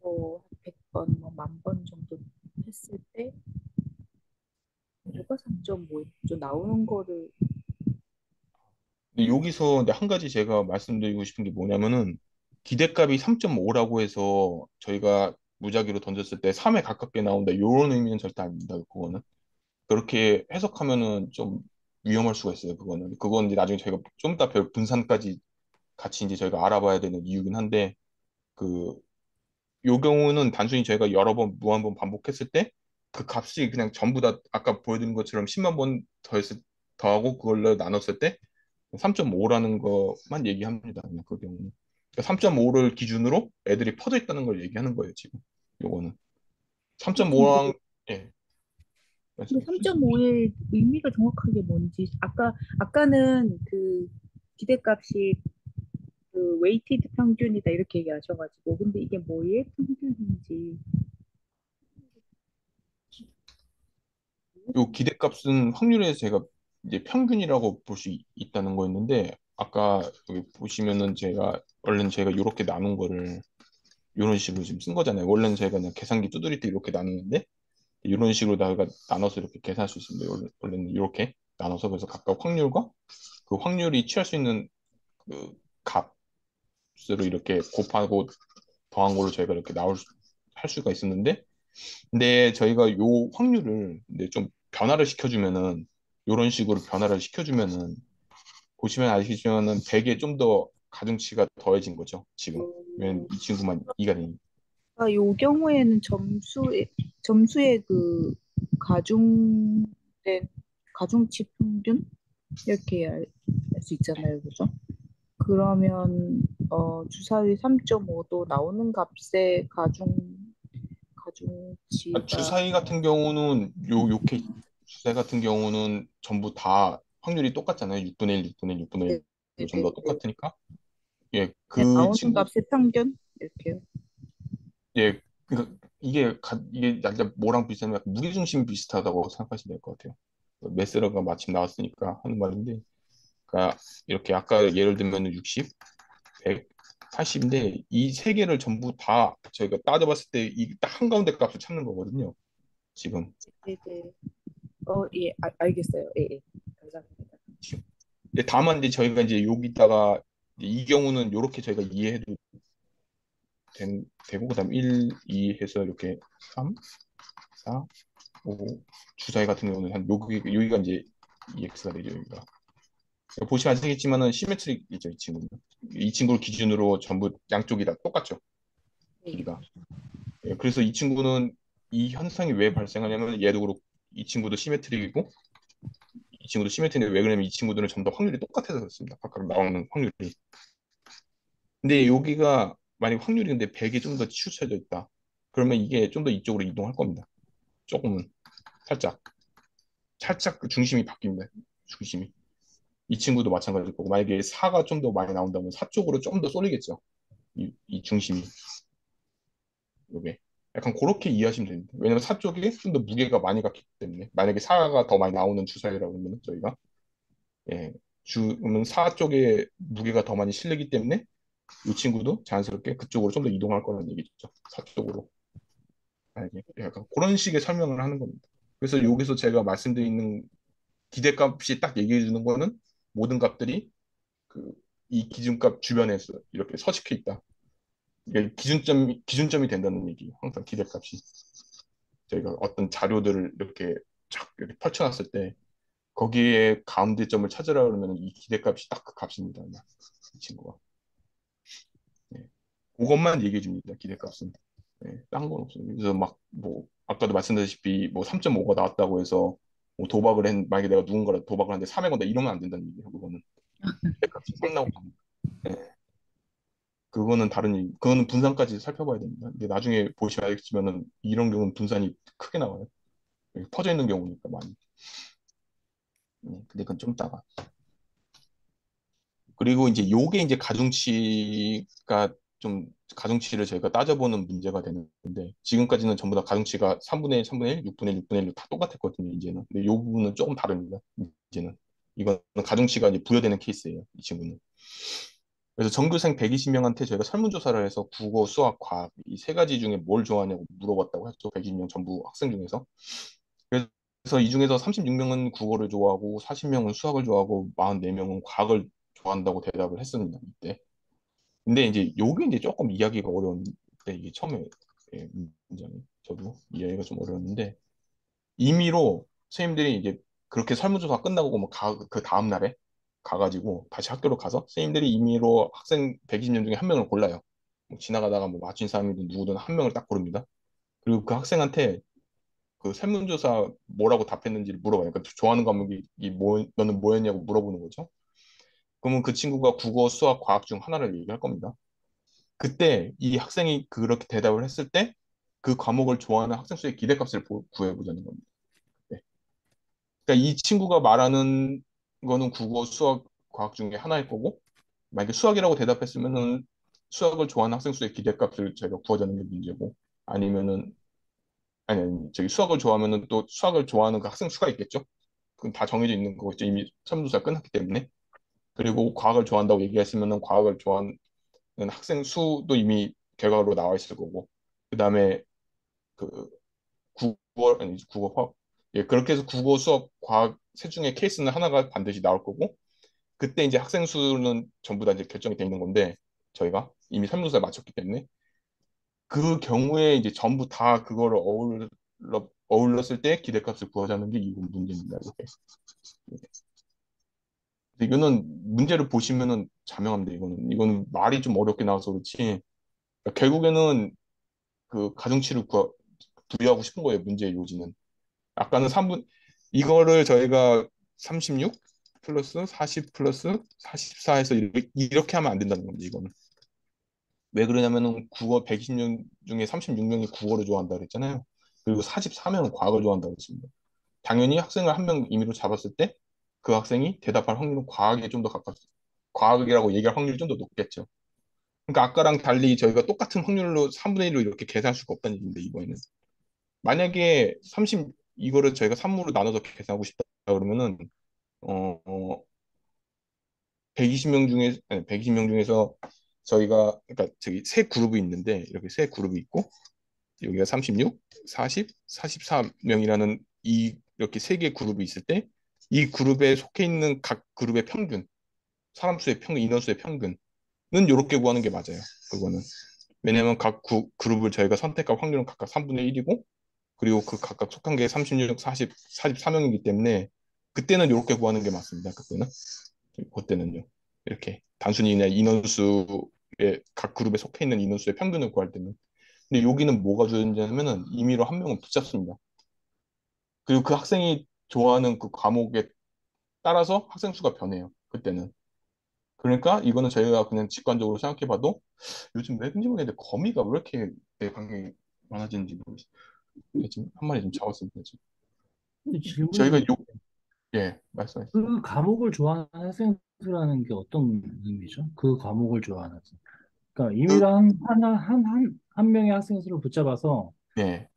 뭐 100번, 뭐 10,000번 정도 했을 때 뭐가 3.5죠? 나오는 거를 근데 여기서 근데 한 가지 제가 말씀드리고 싶은 게 뭐냐면은 기대값이 3.5라고 해서 저희가 무작위로 던졌을 때 3에 가깝게 나온다 이런 의미는 절대 아닙니다. 그거는 그렇게 해석하면은 좀 위험할 수가 있어요. 그건 이제 나중에 저희가 좀 이따 별 분산까지 같이 이제 저희가 알아봐야 되는 이유긴 한데 그 요 경우는 단순히 저희가 여러 번 무한 번 반복했을 때 그 값이 그냥 전부 다 아까 보여드린 것처럼 10만 번 더하고 그걸로 나눴을 때 3.5라는 것만 얘기합니다. 그냥 그 경우는. 그러니까 3.5를 기준으로 애들이 퍼져 있다는 걸 얘기하는 거예요, 지금. 요거는. 근데 3.5랑, 예, 근데 말씀하십시오. 3.5의 의미가 정확하게 뭔지 아까는 그 기대값이 그 웨이티드 평균이다 이렇게 얘기하셔가지고 근데 이게 뭐의 평균인지 요 기대값은 확률에서 제가 이제 평균이라고 볼 수 있다는 거였는데, 아까 여기 보시면은 원래는 제가 이렇게 나눈 거를 이런 식으로 지금 쓴 거잖아요. 원래는 제가 그냥 계산기 두드릴 때 이렇게 나누는데, 이런 식으로 다가 나눠서 이렇게 계산할 수 있습니다. 원래는 이렇게 나눠서 그래서 각각 확률과 그 확률이 취할 수 있는 그 값으로 이렇게 곱하고 더한 걸로 저희가 이렇게 할 수가 있었는데, 근데 저희가 요 확률을 근데 좀 변화를 시켜주면은, 요런 식으로 변화를 시켜주면은 보시면 아시겠지만은 100에 좀 더 가중치가 더해진 거죠, 지금. 왜냐면 이 친구만 2가 되니까. 아, 요 경우에는 점수의 그 가중된 가중치 평균 이렇게 알 수 있잖아요, 그죠? 그러면 주사위 3.5도 나오는 값의 가중치가 주사위 같은 경우는 요 케이스, 주사위 같은 경우는 전부 다 확률이 똑같잖아요. 6분의 1, 6분의 1, 6분의 네, 1로 네, 전부 다 네. 똑같으니까. 예, 그냥 그 나오는 친구, 값의 평균 이렇게요. 예, 그러니까 이게 약간 뭐랑 비슷하면 약간 무게중심 비슷하다고 생각하시면 될 것 같아요. 메스러가 마침 나왔으니까 하는 말인데, 그러니까 이렇게 아까 예를 들면 60, 100, 80인데 이 세 개를 전부 다 저희가 따져봤을 때 이 딱 한가운데 값을 찾는 거거든요. 지금. 네, 네. 예, 알겠어요. 예, 예. 감사합니다. 지금. 근데 다만 이제 저희가 이제 여기다가 이제 이 경우는 이렇게 저희가 이해해도 되고 그다음 1, 2 해서 이렇게 3, 4, 5 주사위 같은 경우는 한 여기가 이제 EX가 되죠. 여기가. 보시면 아시겠지만은 시메트릭이죠, 이 친구는. 이 친구를 기준으로 전부 양쪽이 다 똑같죠, 예. 길이가. 예, 그래서 이 친구는 이 현상이 왜 발생하냐면 얘도 그렇고 이 친구도 시메트릭이고 이 친구도 시메트릭인데 왜 그러냐면 이 친구들은 전부 다 확률이 똑같아서 그렇습니다. 각각 나오는 확률이. 근데 여기가 만약 확률이 근데 100이 좀 더 치우쳐져 있다. 그러면 이게 좀 더 이쪽으로 이동할 겁니다. 조금은 살짝 살짝 그 중심이 바뀝니다. 중심이. 이 친구도 마찬가지일 거고 만약에 4가 좀 더 많이 나온다면 4 쪽으로 좀 더 쏠리겠죠. 이 중심이. 요게. 약간 그렇게 이해하시면 됩니다. 왜냐면 4 쪽에 좀 더 무게가 많이 갔기 때문에 만약에 4가 더 많이 나오는 주사위라고 하면 저희가 예, 그러면 4 쪽에 무게가 더 많이 실리기 때문에 이 친구도 자연스럽게 그쪽으로 좀 더 이동할 거라는 얘기죠. 4 쪽으로. 만약에 약간 그런 식의 설명을 하는 겁니다. 그래서 여기서 제가 말씀드리는 기대값이 딱 얘기해 주는 거는 모든 값들이 그 이 기준값 주변에서 이렇게 서식해 있다. 이게 기준점이 된다는 얘기예요. 항상 기대값이. 저희가 어떤 자료들을 이렇게 쫙 이렇게 펼쳐놨을 때 거기에 가운데점을 찾으라 그러면 이 기대값이 딱 그 값입니다. 이 친구가. 네. 그것만 얘기해 줍니다. 기대값은. 네. 딴 건 없어요. 그래서 막 뭐 아까도 말씀드렸다시피 뭐 3.5가 나왔다고 해서 뭐 만약에 내가 누군가를 도박을 하는데 3에 건다 이러면 안 된다는 얘기예요. 그거는. 기대값이 3 나오고. 네. 그거는 다른 얘기. 그거는 분산까지 살펴봐야 됩니다. 근데 나중에 보시면 알겠지만은 이런 경우는 분산이 크게 나와요. 퍼져 있는 경우니까 많이. 근데 그건 좀 이따가. 그리고 이제 요게 이제 가중치가 좀 가중치를 저희가 따져보는 문제가 되는데 지금까지는 전부 다 가중치가 3분의 1, 3분의 1, 6분의 1, 6분의 1로 다 똑같았거든요, 이제는. 근데 요 부분은 조금 다릅니다. 이제는. 이거는 가중치가 이제 부여되는 케이스예요, 이 친구는. 그래서 전교생 120명한테 저희가 설문조사를 해서 국어, 수학, 과학 이 세 가지 중에 뭘 좋아하냐고 물어봤다고 했죠. 120명 전부 학생 중에서. 그래서 이 중에서 36명은 국어를 좋아하고 40명은 수학을 좋아하고 44명은 과학을 좋아한다고 대답을 했습니다. 이때. 근데 이제 요게 이제 조금 이야기가 어려운데 이게 처음에 문장이 저도 이해가 좀 어려웠는데 임의로 선생님들이 이제 그렇게 설문조사 끝나고 뭐그 다음 날에 가가지고 다시 학교로 가서 선생님들이 임의로 학생 120명 중에 한 명을 골라요. 뭐 지나가다가 뭐 맞춘 사람이든 누구든 한 명을 딱 고릅니다. 그리고 그 학생한테 그 설문조사 뭐라고 답했는지를 물어봐요. 그러니까 좋아하는 과목이 너는 뭐였냐고 물어보는 거죠. 그러면 그 친구가 국어, 수학, 과학 중 하나를 얘기할 겁니다. 그때 이 학생이 그렇게 대답을 했을 때 그 과목을 좋아하는 학생 수의 기대값을 구해보자는 겁니다. 네. 그러니까 이 친구가 말하는 거는 국어, 수학, 과학 중에 하나일 거고 만약에 수학이라고 대답했으면은 수학을 좋아하는 학생 수의 기대값을 저희가 구하자는 게 문제고 아니면은 저기 수학을 좋아하면은 또 수학을 좋아하는 그 학생 수가 있겠죠. 그건 다 정해져 있는 거겠죠. 이미 설문조사가 끝났기 때문에. 그리고 과학을 좋아한다고 얘기했으면은 과학을 좋아하는 학생 수도 이미 결과로 나와 있을 거고. 그다음에 그 국어 화학 예 그렇게 해서 국어 수업 과학 셋 중에 케이스는 하나가 반드시 나올 거고 그때 이제 학생 수는 전부 다 이제 결정이 돼 있는 건데 저희가 이미 설문조사에 맞췄기 때문에 그 경우에 이제 전부 다 그거를 어울렸을 때 기대값을 구하자는 게 이건 문제입니다. 이게. 이거는 문제를 보시면은 자명합니다. 이거는 말이 좀 어렵게 나와서 그렇지 결국에는 그 가중치를 부여하고 싶은 거예요. 문제의 요지는. 아까는 3분 이거를 저희가 36 플러스 40 플러스 44해서 이렇게 하면 안 된다는 겁니다. 이거는. 왜 그러냐면은 국어 120명 중에 36명이 국어를 좋아한다 그랬잖아요. 그리고 44명은 과학을 좋아한다 그랬습니다. 당연히 학생을 한 명 임의로 잡았을 때 그 학생이 대답할 확률은 과학에 좀 더 과학이라고 얘기할 확률이 좀 더 높겠죠. 그러니까 아까랑 달리 저희가 똑같은 확률로 3분의 1로 이렇게 계산할 수가 없다는 얘기인데 이번에는. 만약에 30 이거를 저희가 3으로 나눠서 계산하고 싶다 그러면은 어, 어 120명 중에 아니, 120명 중에서 저희가 그러니까 저기 세 그룹이 있는데 이렇게 세 그룹이 있고 여기가 36, 40, 44명이라는 이렇게 세 개의 그룹이 있을 때 이 그룹에 속해 있는 각 그룹의 평균, 사람 수의 평균, 인원 수의 평균은 이렇게 구하는 게 맞아요. 그거는. 왜냐면 각 그룹을 저희가 선택할 확률은 각각 3분의 1이고 그리고 그 각각 속한 게 36, 40, 44명이기 때문에 그때는 이렇게 구하는 게 맞습니다. 그때는요. 이렇게 단순히 그냥 인원수의 각 그룹에 속해 있는 인원수의 평균을 구할 때는. 근데 여기는 뭐가 주어지냐면은 임의로 한 명은 붙잡습니다. 그리고 그 학생이 좋아하는 그 과목에 따라서 학생 수가 변해요. 그때는. 그러니까 이거는 저희가 그냥 직관적으로 생각해봐도 요즘 왜 그런지 모르겠는데 거미가 왜 이렇게 내 관계에 많아지는지 모르겠어요. 지금 한 마리 좀 잡았습니다. 지금. 질문 저희가 좀, 예, 말씀하세요. 그 과목을 좋아하는 학생 수라는 게 어떤 의미죠? 그 과목을 좋아하는 학생. 그러니까 그, 임의로 한 명의 학생 수를 붙잡아서, 예,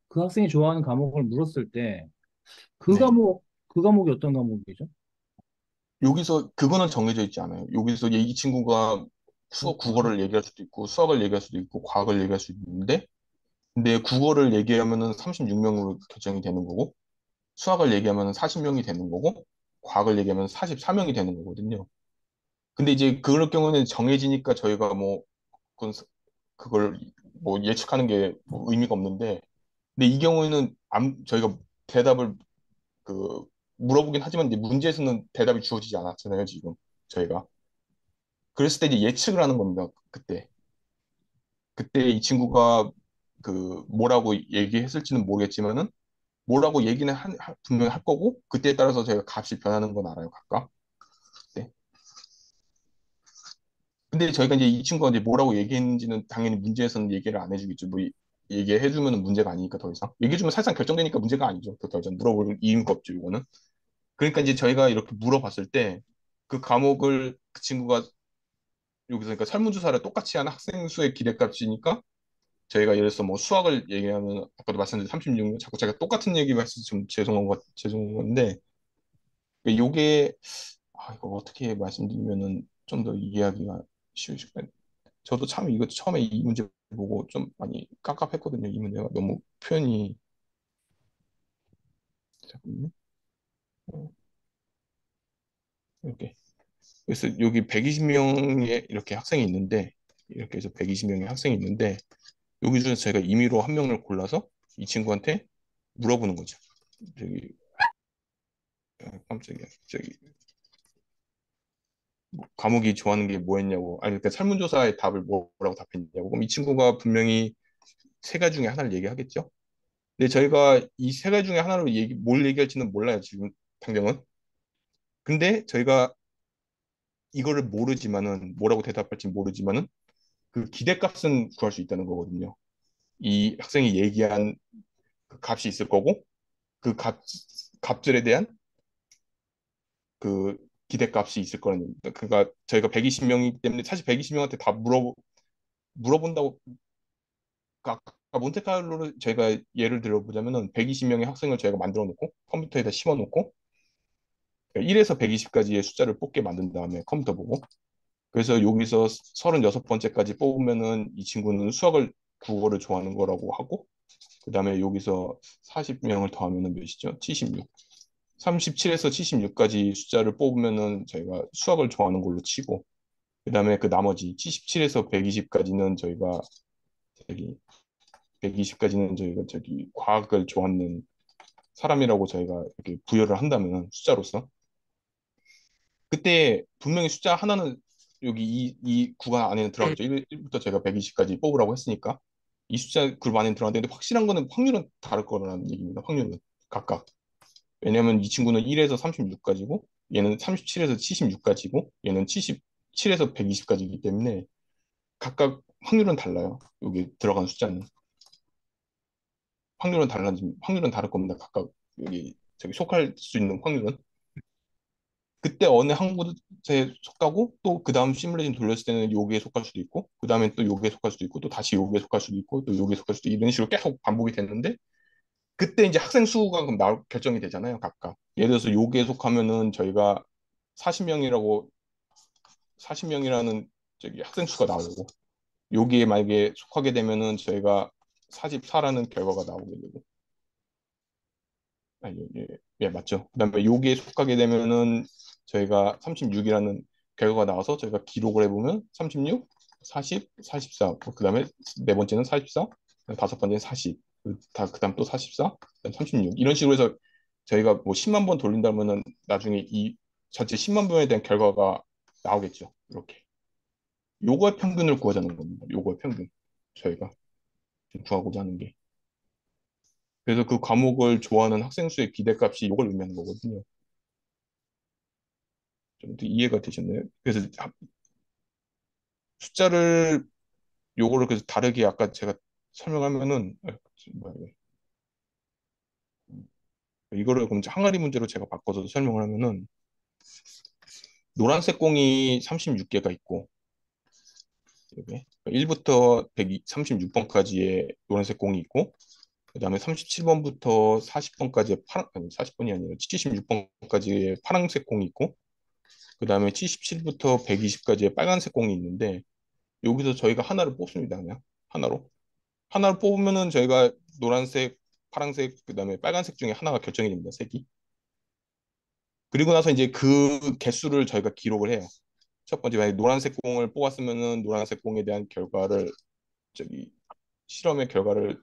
그 학생이 좋아하는 과목을 물었을 때, 네. 그 과목이 어떤 과목이죠? 여기서 그거는 정해져 있지 않아요. 여기서 이 친구가 그렇구나. 국어를 얘기할 수도 있고 수학을 얘기할 수도 있고 과학을 얘기할 수도 있는데 근데 국어를 얘기하면은 36명으로 결정이 되는 거고 수학을 얘기하면은 40명이 되는 거고 과학을 얘기하면 44명이 되는 거거든요. 근데 이제 그럴 경우는 정해지니까 저희가 뭐 그건 그걸 뭐 예측하는 게뭐 의미가 없는데 근데 이 경우에는 저희가 대답을 그 물어보긴 하지만 이제 문제에서는 대답이 주어지지 않았잖아요, 지금 저희가. 그랬을 때 이제 예측을 하는 겁니다. 그때 이 친구가 그 뭐라고 얘기했을지는 모르겠지만은 뭐라고 얘기는 분명히 할 거고 그때에 따라서 저희가 값이 변하는 건 알아요, 각각. 네. 근데 저희가 이제 이 친구가 이제 뭐라고 얘기했는지는 당연히 문제에서는 얘기를 안 해주겠죠. 뭐 얘기해주면 문제가 아니니까 더 이상. 얘기해주면 사실상 결정되니까 문제가 아니죠. 더 이상 물어볼 이유가 없죠, 이거는. 그러니까 이제 저희가 이렇게 물어봤을 때 그 과목을 그 친구가 여기서 그러니까 설문조사를 똑같이 한 학생 수의 기대값이니까 저희가 예를 들어서 뭐 수학을 얘기하면 아까도 말씀드린 36명 자꾸 제가 똑같은 얘기만 해서 좀 죄송한 건데 요게 이거 어떻게 말씀드리면은 좀 더 이해하기가 쉬우실 거예요. 저도 참 이거 처음에 이 문제 보고 좀 많이 깝깝했거든요. 이 문제가 너무 표현이 잠깐만요. 어, 이렇게 그래서 여기 120명의 이렇게 학생이 있는데 이렇게 해서 120명의 학생이 있는데 여기 중에서 제가 임의로 한 명을 골라서 이 친구한테 물어보는 거죠. 저기 깜짝이야. 저기 뭐 과목이 좋아하는 게 뭐였냐고. 아니 그러니까 설문조사의 답을 뭐라고 답했냐고. 그럼 이 친구가 분명히 세 가지 중에 하나를 얘기하겠죠. 근데 저희가 이 세 가지 중에 하나로 뭘 얘기할지는 몰라요. 지금 당장은. 근데 저희가 이거를 모르지만은 뭐라고 대답할지 모르지만은 그 기대값은 구할 수 있다는 거거든요. 이 학생이 얘기한 그 값이 있을 거고 그 값들에 대한 그 기대값이 있을 거라는 얘기입니다. 그러니까 저희가 120명이기 때문에 사실 120명한테 다 물어본다고 아까 몬테카를로를 저희가 예를 들어보자면은 120명의 학생을 저희가 만들어 놓고 컴퓨터에다 심어 놓고 1에서 120까지의 숫자를 뽑게 만든 다음에 컴퓨터 보고 그래서 여기서 36번째까지 뽑으면은 이 친구는 국어를 좋아하는 거라고 하고 그다음에 여기서 40명을 더하면은 몇이죠? 76. 37에서 76까지 숫자를 뽑으면은 저희가 수학을 좋아하는 걸로 치고, 그다음에 그 나머지 77에서 120까지는 저희가 저기 120까지는 저희가 저기 과학을 좋아하는 사람이라고 저희가 이렇게 부여를 한다면 숫자로서 그때 분명히 숫자 하나는 여기 이 구간 안에는 들어가겠죠. 1부터 제가 120까지 뽑으라고 했으니까 이 숫자 그룹 안에 들어가는데 확실한 거는 확률은 다를 거라는 얘기입니다. 확률은 각각. 왜냐하면 이 친구는 1에서 36까지고 얘는 37에서 76까지고 얘는 77에서 120까지이기 때문에 각각 확률은 달라요. 여기 들어간 숫자는. 확률은 다를 겁니다. 각각 여기 저기 속할 수 있는 확률은. 그때 어느 한 곳에 속하고 또 그 다음 시뮬레이션 돌렸을 때는 여기에 속할 수도 있고 그 다음에 또 여기에 속할 수도 있고 또 다시 여기에 속할 수도 있고 또 여기에 속할 수도 있고 이런 식으로 계속 반복이 됐는데 그때 이제 학생 수가 그럼 결정이 되잖아요. 각각. 예를 들어서 여기에 속하면은 저희가 40명이라고 40명이라는 저기 학생 수가 나오고 여기에 만약에 속하게 되면은 저희가 44라는 결과가 나오게 되고 아, 예, 맞죠. 그다음에 여기에 속하게 되면은 저희가 36이라는 결과가 나와서 저희가 기록을 해보면 36, 40, 44. 그다음에 네 번째는 44, 다섯 번째는 40. 그다음 또 44, 그다음 36. 이런 식으로 해서 저희가 뭐 10만 번 돌린다면은 나중에 이 전체 10만 번에 대한 결과가 나오겠죠. 이렇게. 요거의 평균을 구하자는 겁니다. 요거의 평균. 저희가 지금 구하고자 하는 게. 그래서 그 과목을 좋아하는 학생 수의 기대값이 이걸 의미하는 거거든요. 좀 이해가 되셨나요? 그래서 숫자를 요거를 그래서 다르게 아까 제가 설명하면은 뭐야, 이거. 이거를 그럼 항아리 문제로 제가 바꿔서 설명을 하면은 노란색 공이 36개가 있고 이게 1부터 136번까지의 노란색 공이 있고 그다음에 37번부터 40번까지의 아니 40번이 아니라 76번까지의 파란색 공이 있고 그다음에 77부터 120까지의 빨간색 공이 있는데 여기서 저희가 하나를 뽑습니다. 그냥 하나로. 하나를 뽑으면은 저희가 노란색, 파란색, 그다음에 빨간색 중에 하나가 결정이 됩니다. 색이. 그리고 나서 이제 그 개수를 저희가 기록을 해요. 첫 번째 만약에 노란색 공을 뽑았으면은 노란색 공에 대한 결과를 저기 실험의 결과를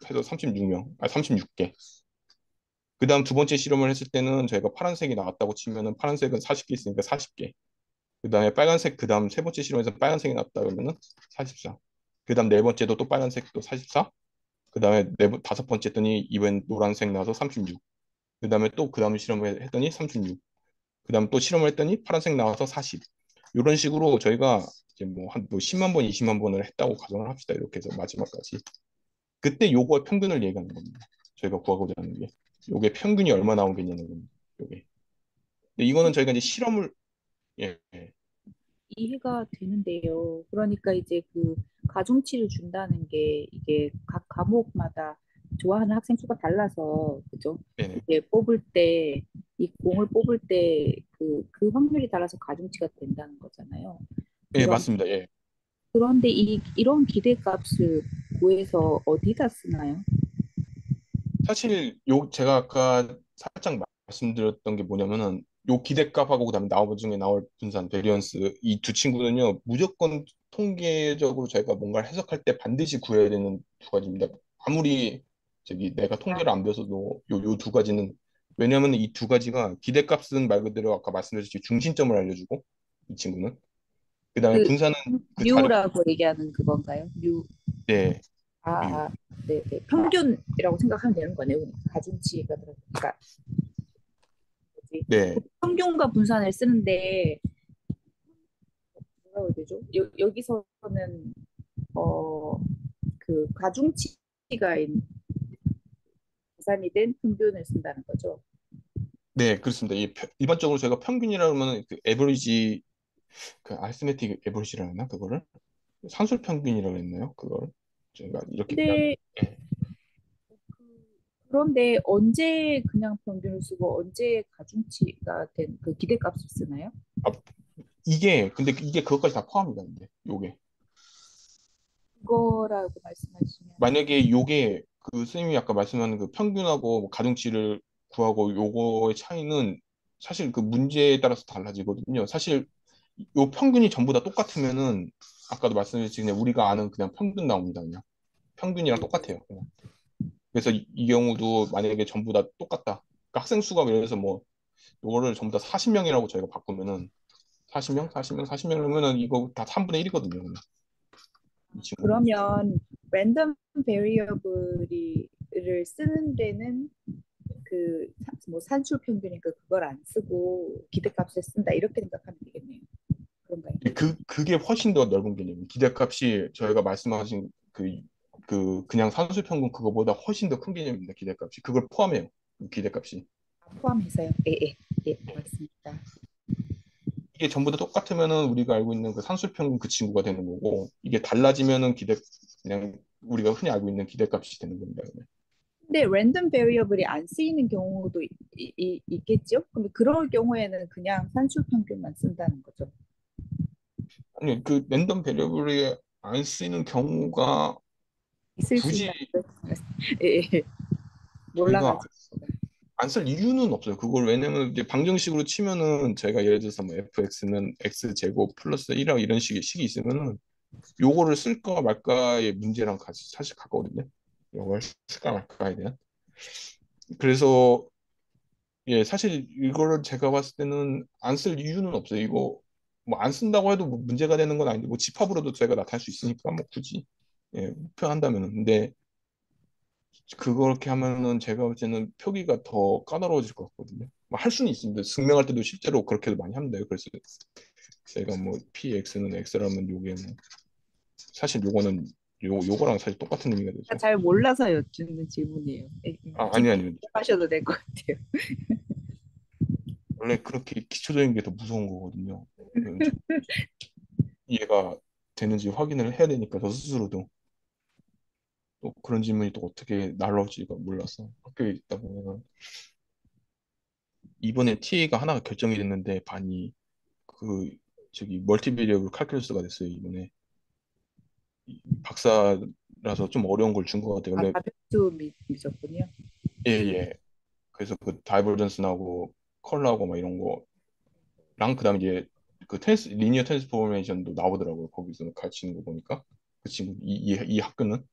해서 36명, 36개. 그다음 두 번째 실험을 했을 때는 저희가 파란색이 나왔다고 치면은 파란색은 40개 있으니까 40개. 그다음에 빨간색 그다음 세 번째 실험에서 빨간색이 나왔다 그러면은 44. 그다음 네 번째도 또 빨간색 또 44. 그다음에 다섯 번째 했더니 이번엔 노란색 나와서 36. 그다음에 또 그다음 실험을 했더니 36. 그다음 또 실험을 했더니 파란색 나와서 40. 이런 식으로 저희가 이제 뭐 10만 번, 20만 번을 했다고 가정을 합시다. 이렇게 해서 마지막까지. 그때 요거의 평균을 얘기하는 겁니다. 저희가 구하고자 하는 게. 요게 평균이 얼마 나오겠냐는 겁니다. 요게. 근데 이거는 저희가 이제 실험을 예, 예. 이해가 되는데요. 그러니까 이제 그 가중치를 준다는 게 이게 각 과목마다 좋아하는 학생 수가 달라서 그죠? 네네. 이게 뽑을 때 이 예. 공을 뽑을 때 그 확률이 달라서 가중치가 된다는 거잖아요. 예, 그런 맞습니다. 예. 그런데 이런 기대값을 구해서 어디다 쓰나요? 사실 요 제가 아까 살짝 말씀드렸던 게 뭐냐면은 요 기대값하고 그다음에 나머지 중에 나올 분산 베리언스 이 두 친구는요 무조건 통계적으로 저희가 뭔가를 해석할 때 반드시 구해야 되는 두 가지입니다. 아무리 저기 내가 통계를 안 배워서도 요 두 가지는 왜냐하면 이 두 가지가 기대값은 말 그대로 아까 말씀드렸듯이 중심점을 알려주고 이 친구는 그다음에 그 분산은 그 자료 뮤라고 얘기하는 그건가요? 뮤. 네, 뮤. 아, 네, 네. 평균이라고 생각하면 되는 거네요. 그러니까 가중치가 들어가니까 뭐지? 네. 평균과 분산을 쓰는데 뭐라고 해야 되죠? 여기서는 어, 그 가중치가 계산이 된 평균을 쓴다는 거죠. 네, 그렇습니다. 일반적으로 저희가 평균이라 하면 그 에버리지 그 아리스메틱 에버리지라 하나 그거를 산술 평균이라고 했나요? 그걸 제가 이렇게 근데 예. 그런데 언제 그냥 평균을 쓰고 언제 가중치가 된 그 기대값을 쓰나요? 아, 이게 근데 이게 그것까지 다 포함이다. 근데 요게 그거라고 말씀하시면 만약에 요게 그 선생님이 아까 말씀하는 그 평균하고 뭐 가중치를 구하고 요거의 차이는 사실 그 문제에 따라서 달라지거든요. 사실 요 평균이 전부 다 똑같으면은 아까도 말씀드렸지 그냥 우리가 아는 그냥 평균 나옵니다. 그냥 평균이랑 똑같아요. 그냥. 그래서 이 경우도 만약에 전부 다 똑같다. 그러니까 학생 수가 예를 들어서 뭐 요거를 전부 다 40명이라고 저희가 바꾸면은 40명, 40명, 40명이면은 이거 다 3분의 1이거든요. 그냥 이 친구는. 그러면 랜덤 베리어블을 쓰는 데는 그 뭐 산술 평균이니까 그걸 안 쓰고 기대값을 쓴다 이렇게 생각하면 되겠네요. 그런가요? 그게 훨씬 더 넓은 개념이에요. 기대값이 저희가 말씀하신 그냥 산수평균 그거보다 훨씬 더 큰 개념입니다. 기대값이. 그걸 포함해요. 그 기대값이. 포함해서요. 예, 예, 예, 맞습니다. 이게 전부 다 똑같으면은 우리가 알고 있는 그 산수평균 그 친구가 되는 거고, 이게 달라지면은 그냥 우리가 흔히 알고 있는 기대값이 되는 겁니다. 그냥. 근데 랜덤 베리어블이 안 쓰이는 경우도 있겠죠? 그럼 그럴 경우에는 그냥 산술 평균만 쓴다는 거죠. 아니, 그 랜덤 베리어블이 안 쓰이는 경우가 있을 수 굳이 있나? 예, 예. 저희가 몰라가지고. 안 쓸 이유는 없어요. 그걸 왜냐면 이제 방정식으로 치면은 저희가 예를 들어서 뭐 fx는 x 제곱 플러스 1하고 이런 식이 있으면은 요거를 쓸까 말까의 문제랑 같이 사실 가까거든요. 요걸 쓸까 말까에 대한. 그래서 예, 사실 이거를 제가 봤을 때는 안 쓸 이유는 없어요. 이거 뭐 안 쓴다고 해도 뭐 문제가 되는 건 아닌데 뭐 집합으로도 저희가 나타낼 수 있으니까 뭐 굳이 예, 표현한다면은 근데 그렇게 하면은 제가 볼 때는 표기가 더 까다로워질 것 같거든요. 뭐 할 수는 있습니다. 증명할 때도 실제로 그렇게도 많이 합니다. 그래서 제가 뭐 px는 x라면 요게 뭐 사실 요거는 요거랑 사실 똑같은 의미가 되죠. 잘 몰라서 여쭙는 질문이에요. 예, 아, 깊게 아니요. 하셔도 될 것 같아요. 원래 그렇게 기초적인 게 더 무서운 거거든요. 저 이해가 되는지 확인을 해야 되니까 저 스스로도 또 그런 질문이 또 어떻게 날라올지가 몰라서 학교에 있다 보면 이번에 TA가 하나가 결정이 됐는데 반이 그 저기 멀티베리어블 칼큘러스가 됐어요 이번에 박사라서 좀 어려운 걸 준 것 같아요. 아, 원래 다변수 미셨군요. 예예. 그래서 그 다이버전스 나오고 컬러하고 막 이런 거랑 그다음에 이제 그 리니어 트랜스포메이션도 나오더라고요. 거기서 가르치는 거 보니까 그 친구 이 학교는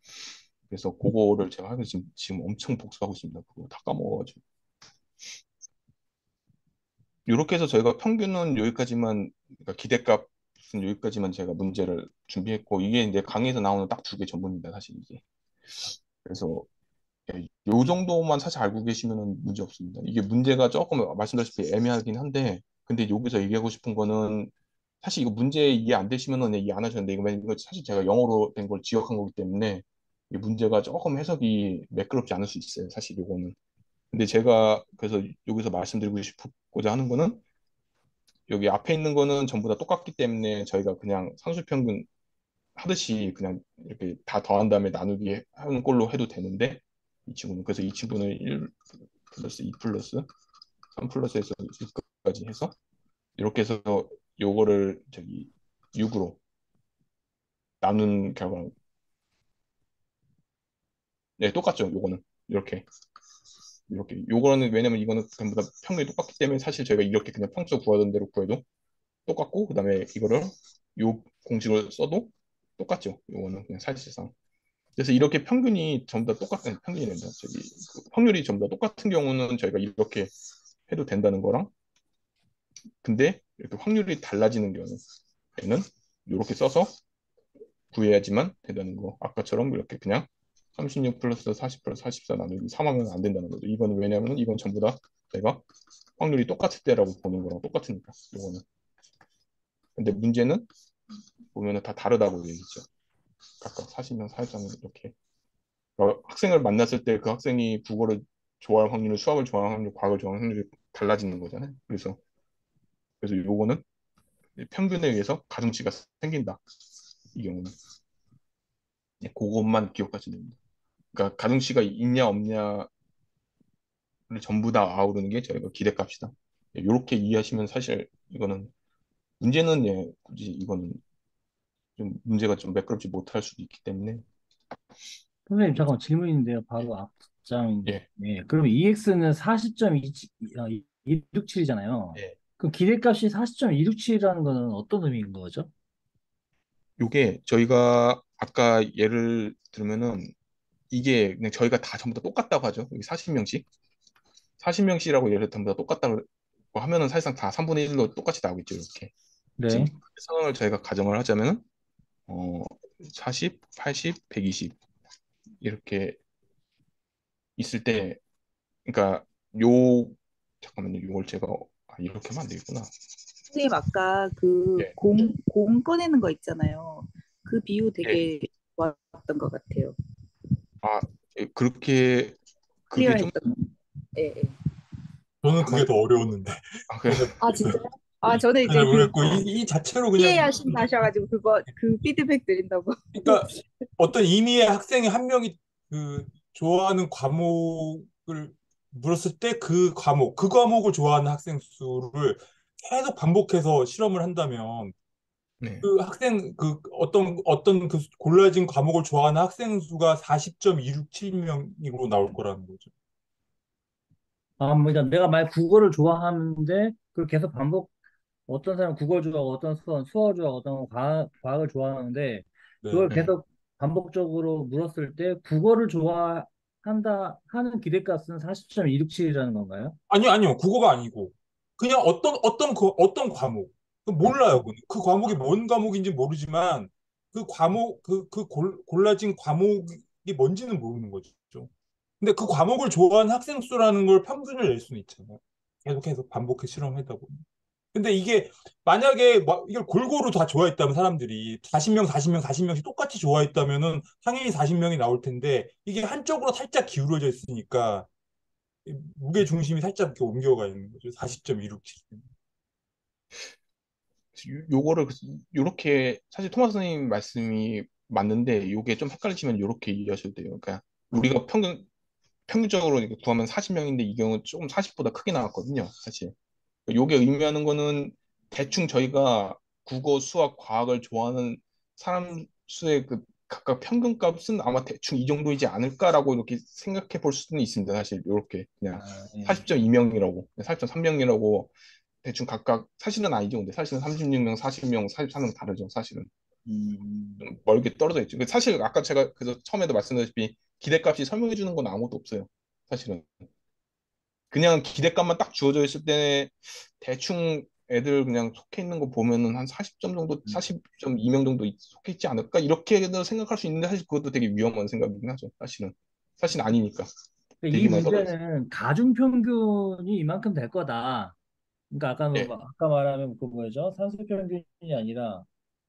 그래서 그거를 제가 하면서 지금 엄청 복습하고 있습니다. 그거 다 까먹어가지고. 이렇게 해서 저희가 평균은 여기까지만, 그러니까 기대값은 여기까지만 제가 문제를 준비했고, 이게 이제 강의에서 나오는 딱 두 개 전부입니다, 사실 이게. 그래서 예, 요 정도만 사실 알고 계시면 문제 없습니다. 이게 문제가 조금 말씀드렸다시피 애매하긴 한데, 근데 여기서 얘기하고 싶은 거는 사실 이거 문제 이해 안 되시면은 그냥 이해 안 하셨는데, 이거 사실 제가 영어로 된 걸 지역한 거기 때문에 이 문제가 조금 해석이 매끄럽지 않을 수 있어요, 사실 요거는. 근데 제가 그래서 여기서 말씀드리고 싶고자 하는 거는 여기 앞에 있는 거는 전부 다 똑같기 때문에 저희가 그냥 상수평균 하듯이 그냥 이렇게 다 더한 다음에 나누기 하는 걸로 해도 되는데 이 친구는 그래서 이 친구는 1 플러스 2 플러스 3 플러스에서 6까지 해서 이렇게 해서 요거를 저기 6으로 나눈 결과 네 똑같죠 요거는 이렇게 요거는 왜냐면 이거는 전부 다 평균이 똑같기 때문에 사실 저희가 이렇게 그냥 평수 구하던 대로 구해도 똑같고 그다음에 이거를 요 공식을 써도 똑같죠. 요거는 그냥 사실상. 그래서 이렇게 평균이 전부 다 똑같은 평균이 된다. 저기 그 확률이 전부 다 똑같은 경우는 저희가 이렇게 해도 된다는 거랑 근데 이렇게 확률이 달라지는 경우에는 이렇게 써서 구해야지만 된다는 거. 아까처럼 이렇게 그냥 36 플러스 40 플러스 44 나누기 3하면 안 된다는 거죠. 이건 왜냐하면 이건 전부 다 내가 확률이 똑같을 때라고 보는 거랑 똑같으니까 이거는. 근데 문제는 보면은 다 다르다고 얘기했죠. 각각 40명, 44명 이렇게. 학생을 만났을 때 그 학생이 국어를 좋아할 확률, 수학을 좋아할 확률, 과학을 좋아할 확률이 달라지는 거잖아요. 그래서 요거는 평균에 의해서 가중치가 생긴다. 이 경우는 그것만 기억하시면 됩니다. 그러니까 가중치가 있냐 없냐를 전부 다 아우르는 게 저희가 기대값이다. 이렇게 이해하시면 사실 이거는 문제는 예, 굳이 이거는 좀 문제가 좀 매끄럽지 못할 수도 있기 때문에 선생님, 잠깐 질문인데요. 바로 예. 예, 그럼 EX는 40.267이잖아요. 예. 그럼 기대값이 40.267이라는 거는 어떤 의미인 거죠? 요게 저희가 아까 예를 들면은 이게 그냥 저희가 다 전부 다 똑같다고 하죠. 여기 40명씩. 40명씩이라고 예를 전부 다 똑같다고 하면은 사실상 다 3분의 1로 똑같이 나오겠죠. 이렇게. 지금 네. 그 상황을 저희가 가정을 하자면은 어 40, 80, 120 이렇게 있을 때 그러니까 요 잠깐만요. 요걸 제가 이렇게 하면 안 되겠구나. 선생님 아까 그 예. 공 꺼내는 거 있잖아요. 그 비유 예. 되게 좋았던 것 같아요. 아, 그렇게 그게 좀 클리어했던. 예, 예. 저는 아마 그게 더 어려웠는데. 그래. 그래서 아, 진짜요? 아, 저는 이제 그 그랬고 이 자체로 PA 그냥 하신다 하셔가지고 그거 그 피드백 드린다고. 그러니까 어떤 임의의 학생이 한 명이 그 좋아하는 과목을 물었을 때 그 과목을 좋아하는 학생 수를 계속 반복해서 실험을 한다면 네. 그 학생 그 어떤 그 골라진 과목을 좋아하는 학생 수가 40.267명으로 나올 거라는 거죠. 그러니까 내가 만약 국어를 좋아하는데 그걸 계속 반복 어떤 사람은 국어를 좋아하고 어떤 사람은 수어를 좋아하고 어떤 사람은 과학을 좋아하는데 그걸 네. 네. 계속 반복적으로 물었을 때 국어를 좋아한다 하는 기대값은 40.267이라는 건가요? 아니요. 국어가 아니고 그냥 어떤 과목 몰라요. 그 과목이 뭔 과목인지 모르지만 그 과목 골라진 과목이 뭔지는 모르는 거죠. 근데 그 과목을 좋아하는 학생 수라는 걸 평균을 낼 수는 있잖아요. 계속해서 반복해 실험하다 보면. 근데 이게 만약에 막 이걸 골고루 다 좋아했다면 사람들이 40명, 40명, 40명씩 똑같이 좋아했다면은 당연히 40명이 나올 텐데 이게 한쪽으로 살짝 기울어져 있으니까 무게 중심이 살짝 이렇게 옮겨가 있는 거죠. 40.267. 요거를 요렇게 사실 토마스 선생님 말씀이 맞는데 요게 좀 헷갈리시면 요렇게 이해하셔도 돼요. 그러니까 우리가 평균적으로 이렇게 구하면 40명인데 이 경우는 조금 40보다 크게 나왔거든요. 사실. 요게 의미하는 거는 대충 저희가 국어, 수학, 과학을 좋아하는 사람 수의 그 각각 평균값은 아마 대충 이 정도이지 않을까라고 이렇게 생각해 볼 수는 있습니다. 사실 이렇게 그냥 예. 40.2명이라고, 40.3명이라고 대충 각각 사실은 아니죠. 근데 사실은 36명, 40명, 44명 다르죠. 사실은 음, 좀 멀게 떨어져 있죠. 사실 아까 제가 그래서 처음에도 말씀드렸다시피 기대값이 설명해 주는 건 아무것도 없어요. 사실은 그냥 기대값만 딱 주어져 있을 때 대충 애들 그냥 속해 있는 거 보면은 한 40점 정도, 음. 40.2명 정도 속해 있지 않을까? 이렇게도 생각할 수 있는데 사실 그것도 되게 위험한 생각이긴 하죠. 사실은 아니니까 이 되게 많이 떨어져 있어요. 문제는 가중평균이 이만큼 될 거다. 그러니까 예, 아까 말하면 그 뭐죠? 산술평균이 아니라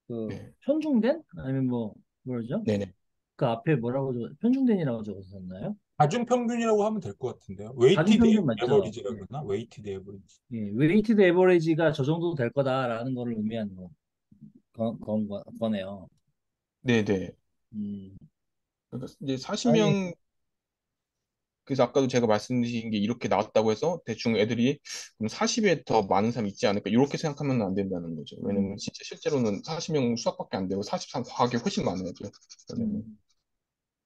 그 네, 편중된? 아니면 뭐 뭐죠? 네네. 그 앞에 뭐라고 편중된이라고 적었었나요? 가중평균이라고 하면 될 것 같은데요. 웨이티드 가중평균 맞죠? 에버리지라고 그러나? 웨이티드 에버리지. 예, 웨이티드 에버리지가 저 정도 될 거다라는 거를 의미하는 거네요. 네네. 음, 그러니까 이제 아니, 40명, 그래서 아까도 제가 말씀드린 게 이렇게 나왔다고 해서 대충 애들이 그럼 40에 더 많은 사람이 있지 않을까? 이렇게 생각하면 안 된다는 거죠. 왜냐면 음, 진짜 실제로는 40명 수학밖에 안 되고 43 과학이 훨씬 많아야죠. 그러면. 음,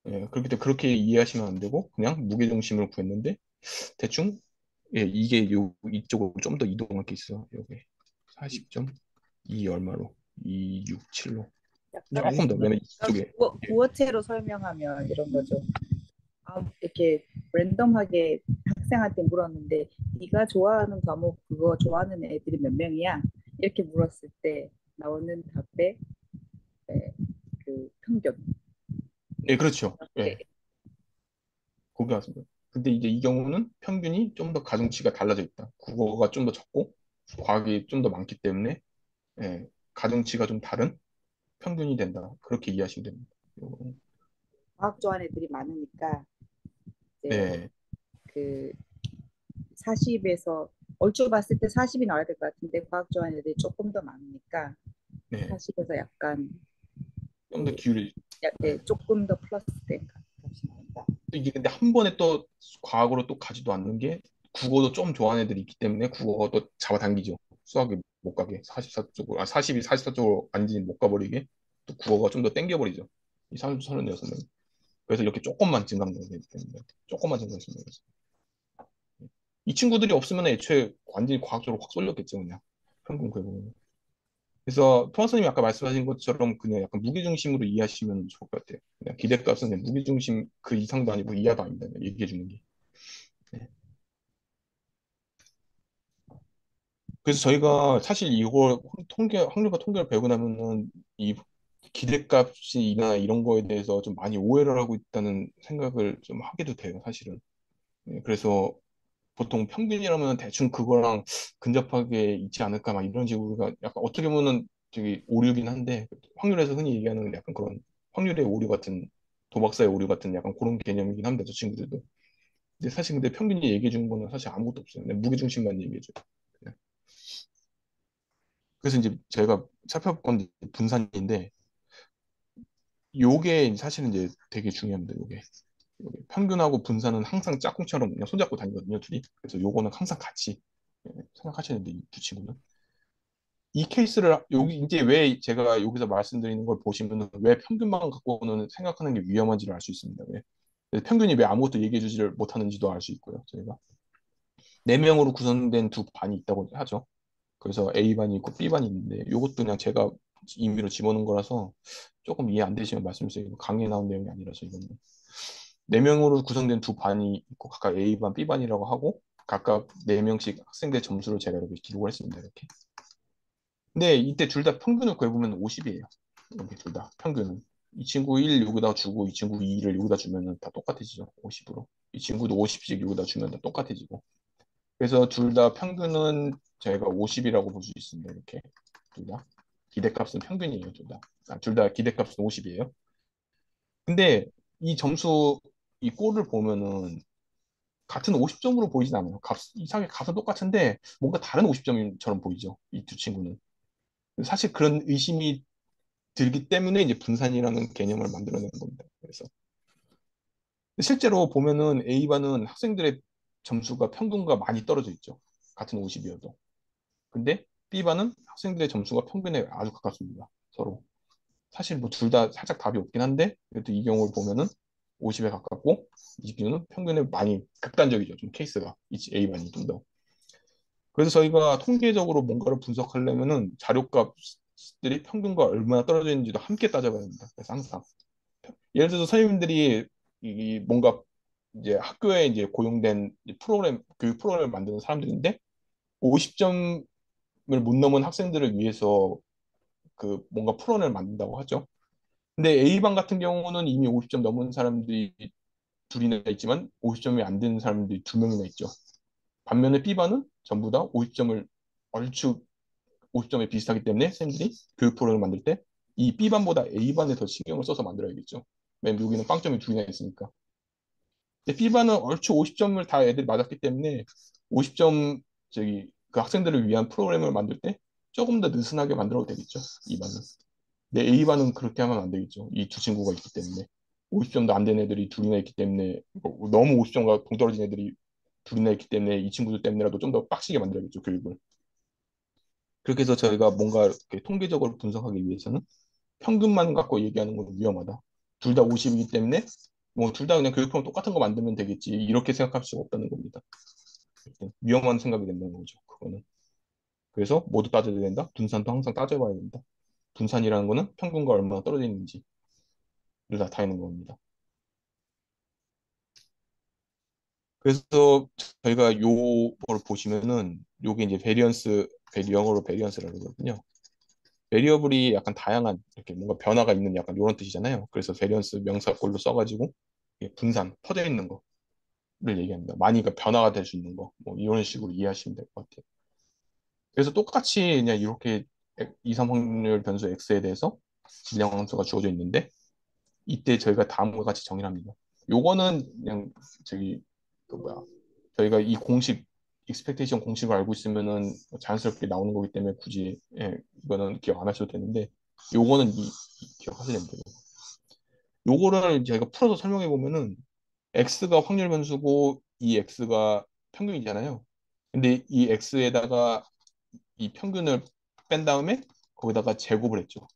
예, 그렇기 때문에 그렇게 이해하시면 안 되고 그냥 무게중심을 구했는데 대충 예, 이게 이쪽으로 좀 더 이동할 게 있어. 여기 40.2 얼마로? 267로 네, 약간 조금 더 알겠습니다. 왜냐면 이쪽에 예, 구어체로 설명하면 이런 거죠. 아, 이렇게 랜덤하게 학생한테 물었는데 네가 좋아하는 과목 그거 좋아하는 애들이 몇 명이야? 이렇게 물었을 때 나오는 답의 네, 그 평균. 예, 그렇죠. 네. 예, 거기 맞습니다. 근데 이제 이 경우는 평균이 좀 더 가중치가 달라져 있다. 국어가 좀 더 적고 과학이 좀 더 많기 때문에 예, 가중치가 좀 다른 평균이 된다. 그렇게 이해하시면 됩니다. 요거는. 과학 좋아하는 애들이 많으니까 이제 네, 그 40에서 얼추 봤을 때 40이 나와야 될 것 같은데 과학 좋아하는 애들이 조금 더 많으니까 네, 40에서 약간 좀 더 그 기울이. 네, 조금 더 플러스 된 값이 나온다. 이게 근데 한 번에 또 과학으로 또 가지도 않는 게 국어도 좀 좋아하는 애들이 있기 때문에 국어가 또 잡아당기죠. 수학이 못 가게 44 쪽으로 40이 44 쪽으로 완전히 못 가버리게 또 국어가 좀 더 땡겨버리죠. 이 30, 36명. 그래서 이렇게 조금만 증가되기 때문에 조금만 증가했습니다. 그래서 이 친구들이 없으면 애초에 완전히 과학적으로 확 쏠렸겠죠, 그냥 평균 궤도. 그래서 토마스님이 아까 말씀하신 것처럼 그냥 약간 무게중심으로 이해하시면 좋을 것 같아요. 그냥 기대값은 그냥 무게중심 그 이상도 아니고 이하도 아니다. 얘기해 주는 게. 네. 그래서 저희가 사실 이거 확률과 통계를 배우고 나면은 이 기대값이나 이런 거에 대해서 좀 많이 오해를 하고 있다는 생각을 좀 하게도 돼요, 사실은. 네, 그래서 보통 평균이라면 대충 그거랑 근접하게 있지 않을까 막 이런 식으로 약간 어떻게 보면은 되게 오류긴 한데 확률에서 흔히 얘기하는 약간 그런 확률의 오류 같은 도박사의 오류 같은 약간 그런 개념이긴 합니다, 저 친구들도. 근데 사실 근데 평균이 얘기해 주는 거는 사실 아무것도 없어요. 그냥 무게중심만 얘기해 줘요. 그냥. 그래서 이제 제가 살펴볼 건데 분산인데 요게 사실은 이제 되게 중요합니다. 요게 평균하고 분산은 항상 짝꿍처럼 그냥 손잡고 다니거든요, 둘이. 그래서 요거는 항상 같이 생각하셔야 되는데 이 두 친구는. 이 케이스를 여기 이제 왜 제가 여기서 말씀드리는 걸 보시면 왜 평균만 갖고는 생각하는 게 위험한지를 알 수 있습니다. 왜 평균이 왜 아무것도 얘기해 주지를 못하는지도 알 수 있고요. 저희가 네 명으로 구성된 두 반이 있다고 하죠. 그래서 A반이 있고 B반이 있는데 이것도 그냥 제가 임의로 집어넣은 거라서 조금 이해 안 되시면 말씀 주세요. 강의에 나온 내용이 아니라서 이거는 네 명으로 구성된 두 반이 있고 각각 A반, B반이라고 하고 각각 네 명씩 학생들 점수를 제가 이렇게 기록을 했습니다. 이렇게. 근데 이때 둘 다 평균을 구해보면 50이에요. 이렇게 둘 다 평균은. 이 친구 1 여기다 주고 이 친구 2를 여기다 주면은 다 똑같아지죠. 50으로. 이 친구도 50씩 여기다 주면 다 똑같아지고. 그래서 둘 다 평균은 저희가 50이라고 볼 수 있습니다. 이렇게 둘 다. 기대값은 평균이에요. 둘 다. 둘 다 기대값은 50이에요. 근데 이 점수, 이 꼴을 보면은 같은 50점으로 보이진 않아요. 이상하게 값은 똑같은데 뭔가 다른 50점처럼 보이죠. 이 두 친구는. 사실 그런 의심이 들기 때문에 이제 분산이라는 개념을 만들어낸 겁니다. 그래서 실제로 보면은 A반은 학생들의 점수가 평균과 많이 떨어져 있죠. 같은 50이어도. 근데 B반은 학생들의 점수가 평균에 아주 가깝습니다. 서로. 사실 뭐 둘 다 살짝 답이 없긴 한데 그래도 이 경우를 보면은 50에 가깝고 이 경우는 평균에 많이 극단적이죠. 좀 케이스가 A반이 좀 더. 그래서 저희가 통계적으로 뭔가를 분석하려면은 자료값들이 평균과 얼마나 떨어져 있는지도 함께 따져봐야 됩니다. 그래서 항상 예를 들어서 선생님들이 뭔가 이제 학교에 이제 고용된 교육 프로그램을 만드는 사람들인데 50점을 못 넘은 학생들을 위해서 그 뭔가 프로그램을 만든다고 하죠. 근데 A반 같은 경우는 이미 50점 넘은 사람들이 둘이나 있지만 50점이 안 되는 사람들이 두 명이나 있죠. 반면에 B반은 전부 다 50점을 얼추 50점에 비슷하기 때문에 선생님들이 교육 프로그램을 만들 때 이 B반보다 A반에 더 신경을 써서 만들어야겠죠. 왜냐면 여기는 빵점이 둘이나 있으니까. 근데 B반은 얼추 50점을 다 애들이 맞았기 때문에 50점 그 학생들을 위한 프로그램을 만들 때 조금 더 느슨하게 만들어도 되겠죠. E반은. 근데 A반은 그렇게 하면 안 되겠죠. 이 두 친구가 있기 때문에. 50점도 안 된 애들이 둘이나 있기 때문에 너무 50점과 동떨어진 애들이 둘이나 있기 때문에 이 친구들 때문에라도 좀 더 빡시게 만들어야겠죠. 교육을. 그렇게 해서 저희가 뭔가 이렇게 통계적으로 분석하기 위해서는 평균만 갖고 얘기하는 건 위험하다. 둘 다 50이기 때문에 뭐 둘 다 그냥 교육프로 똑같은 거 만들면 되겠지. 이렇게 생각할 수가 없다는 겁니다. 위험한 생각이 된다는 거죠. 그거는. 그래서 모두 따져야 된다. 분산도 항상 따져봐야 된다. 분산이라는 거는 평균과 얼마나 떨어져 있는지를 나타내는 겁니다. 그래서 저희가 요걸 보시면은 요게 이제 영어로 베리언스라고 그러거든요. 베리어블이 약간 다양한 이렇게 뭔가 변화가 있는 약간 이런 뜻이잖아요. 그래서 베리언스 명사꼴로 써가지고 분산 퍼져 있는 거를 얘기합니다. 많이 변화가 될 수 있는 거, 뭐 이런 식으로 이해하시면 될 것 같아요. 그래서 똑같이 그냥 이렇게 2, 3 확률 변수 x에 대해서 질량 함수가 주어져 있는데 이때 저희가 다음과 같이 정의를 합니다. 요거는 그냥 저기 그 뭐야 저희가 이 공식 익스펙테이션 공식을 알고 있으면은 자연스럽게 나오는 거기 때문에 굳이 이거는 기억 안 하셔도 되는데 요거는 기억하셔야 됩니다. 요거를 저희가 풀어서 설명해 보면은 x가 확률 변수고 이 x가 평균이잖아요. 근데 이 x에다가 이 평균을 뺀 다음에 거기다가 제곱을 했죠.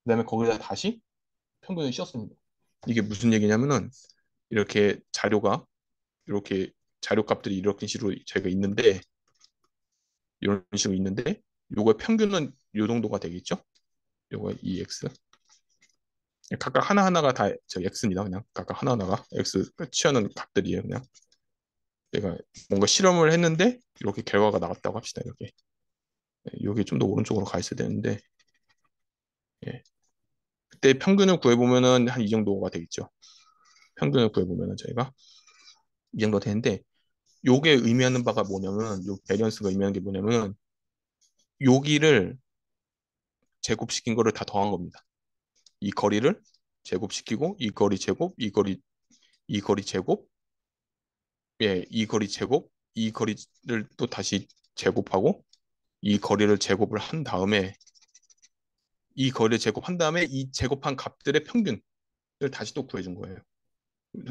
그다음에 거기다 다시 평균을 씌웠습니다. 이게 무슨 얘기냐면은 이렇게 자료가 이렇게 자료 값들이 이렇게 식으로 저희가 있는데 이런 식으로 있는데 요거의 평균은 요 정도가 되겠죠? 요거 EX 각각 하나하나가 다 저 X입니다. 그냥 각각 하나하나가 X 취하는 값들이에요. 그냥 내가 뭔가 실험을 했는데 이렇게 결과가 나왔다고 합시다. 이렇게 여기 좀 더 오른쪽으로 가 있어야 되는데 예. 그때 평균을 구해보면은 한 이 정도가 되겠죠. 평균을 구해보면은 저희가 이 정도 되는데 요게 의미하는 바가 뭐냐면 요 베리언스가 의미하는 게 뭐냐면 여기를 제곱시킨 거를 다 더한 겁니다. 이 거리를 제곱시키고 이 거리 제곱, 이 거리 제곱, 예, 이 거리 제곱, 이 거리를 또 다시 제곱하고 이 거리를 제곱을 한 다음에 이 거리를 제곱한 다음에 이 제곱한 값들의 평균을 다시 또 구해준 거예요.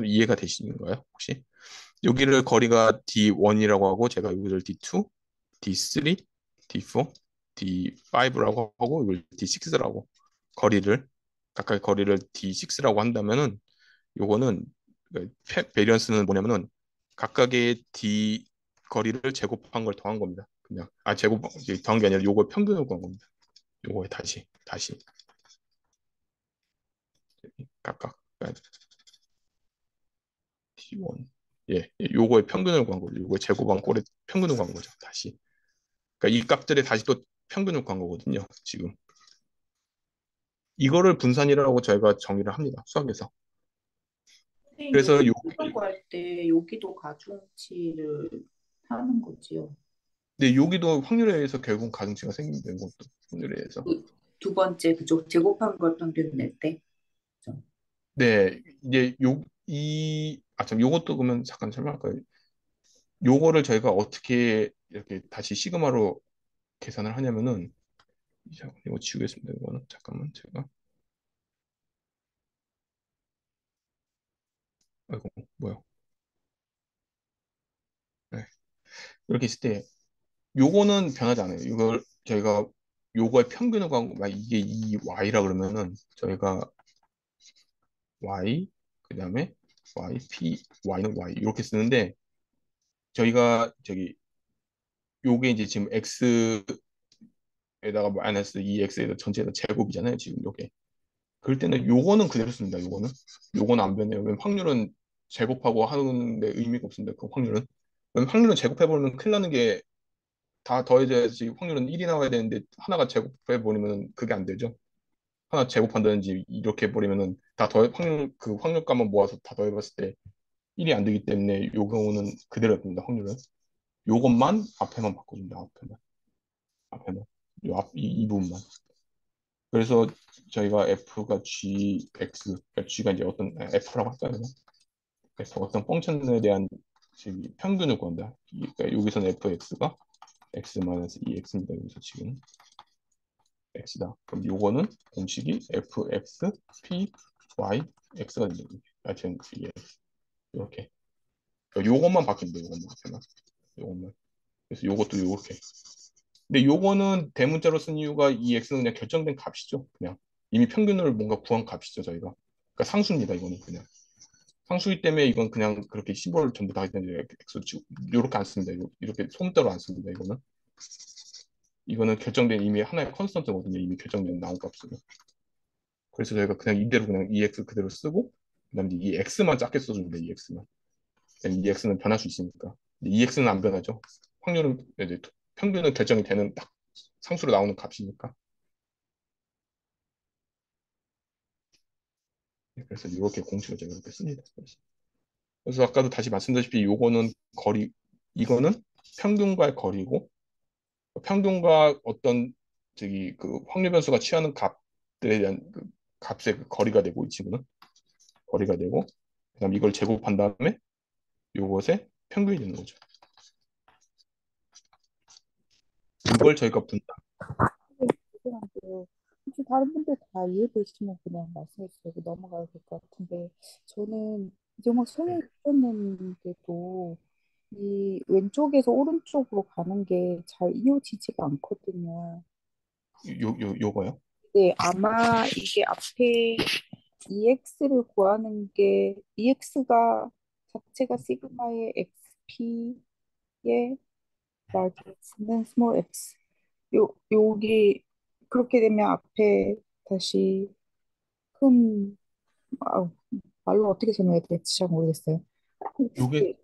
이해가 되시는가요, 혹시? 여기를 거리가 D1이라고 하고 제가 여기를 D2, D3, D4, D5라고 하고 이걸 D6라고 거리를 각각 거리를 D6라고 한다면은 요거는 베리언스는 뭐냐면은 각각의 D 거리를 제곱한 걸 더한 겁니다. 그냥 제곱 더한 게 아니라 요거 평균을 구한 겁니다. 요거에 다시 각각 T1 요거의 평균을 구한 거죠. 요거의 제곱한 꼴의 평균을 구한 거죠. 다시 그러니까 이 값들에 다시 또 평균을 구한 거거든요. 지금 이거를 분산이라고 저희가 정의를 합니다. 수학에서. 선생님, 그래서 여기 수정 구할 때 여기도 가중치를 하는 거지요. 근데 여기도 확률에 의해서 결국 가중치가 생기는 것도 확률에 의해서. 두 번째 그쪽 제곱한 걸 평균 낼 때. 그죠? 네, 이제 참 요것도 그러면 잠깐 설명할까요? 요거를 저희가 어떻게 이렇게 다시 시그마로 계산을 하냐면은 잠깐 이거 지우겠습니다. 이거는 잠깐만 제가 아이고 뭐야? 네. 이렇게 있을 때 요거는 변하지 않아요. 이걸 저희가 요거의 평균을 구한 거, 이게 이 y라 그러면은 저희가 y 그다음에 y p y는 y 이렇게 쓰는데 저희가 요게 이제 지금 x에다가 마이너스 2x에다 전체에다 제곱이잖아요. 지금 요게. 그럴 때는 요거는 그대로 씁니다. 요거는 안 변해요. 왜냐면 확률은 제곱하고 하는데 의미가 없습니다. 그 확률은. 왜냐면 확률은 제곱해버리면 큰일 나는 게 다 더해져야지 확률은 1이 나와야 되는데 하나가 제곱해버리면 그게 안 되죠. 하나 제곱한다든지 이렇게 해버리면은 다 더해 그 확률값만 모아서 다 더해봤을 때 1이 안 되기 때문에 요 경우는 그대로 됩니다. 확률은. 요것만 앞에만 바꿔줍니다. 앞에만. 이 부분만. 그래서 저희가 F가 GX, 그러니까 G가 이제 어떤 F라고 할까요? 그냥? 그래서 어떤 펑션에 대한 평균을 구한다. 그러니까 여기서는 fx가 x-2x입니다. 여기서 지금 x다. 그럼 요거는 공식이 fx, p, y, x가 됩니다. 하여튼 이렇게. 그러니까 요것만 바뀝니다. 요것만 앞에만. 요것만. 그래서 요것도 요렇게. 근데 요거는 대문자로 쓴 이유가 이 x는 그냥 결정된 값이죠. 그냥 이미 평균을 뭔가 구한 값이죠. 저희가. 그러니까 상수입니다. 이거는 그냥. 상수이기 때문에 이건 그냥 그렇게 심벌 전부 다 그냥 X로 치고 이렇게 안 씁니다. 이렇게 소문따로 안 씁니다. 이거는 결정된 이미 하나의 컨스턴트거든요. 이미 결정된 나온 값으로. 그래서 저희가 그냥 이대로 그냥 EX 그대로 쓰고 그다음에 이 X만 작게 써줍니다. 이 X만. 이 X는 변할 수 있으니까. 이 X는 안 변하죠. 확률은 이제 평균은 결정이 되는 딱 상수로 나오는 값이니까. 그래서 이렇게 공식을 제가 이렇게 씁니다. 그래서 아까도 다시 말씀드렸다시피 요거는 이거는 평균과의 거리고 평균과 어떤 그 확률 변수가 취하는 값들에 대한 그 값의 그 거리가 되고 이 친구는 거리가 되고 그다음 이걸 제곱한 다음에 요것의 평균이 되는 거죠. 이걸 저희가 분다. 죄송한데요. 혹시 다른 분들 다 이해되시면 그냥 말씀해 주시고 넘어가야 될 것 같은데 저는 이제 막 성향이 있었는데도 이 왼쪽에서 오른쪽으로 가는 게 잘 이어지지가 않거든요. 요거요? 네, 아마 이게 앞에 EX를 구하는 게 EX가 자체가 시그마의 XP의 large X는 small x. 여기 그렇게 되면 앞에 다시 큰 아우, 말로 어떻게 설명해야 될지 잘 모르겠어요. 요게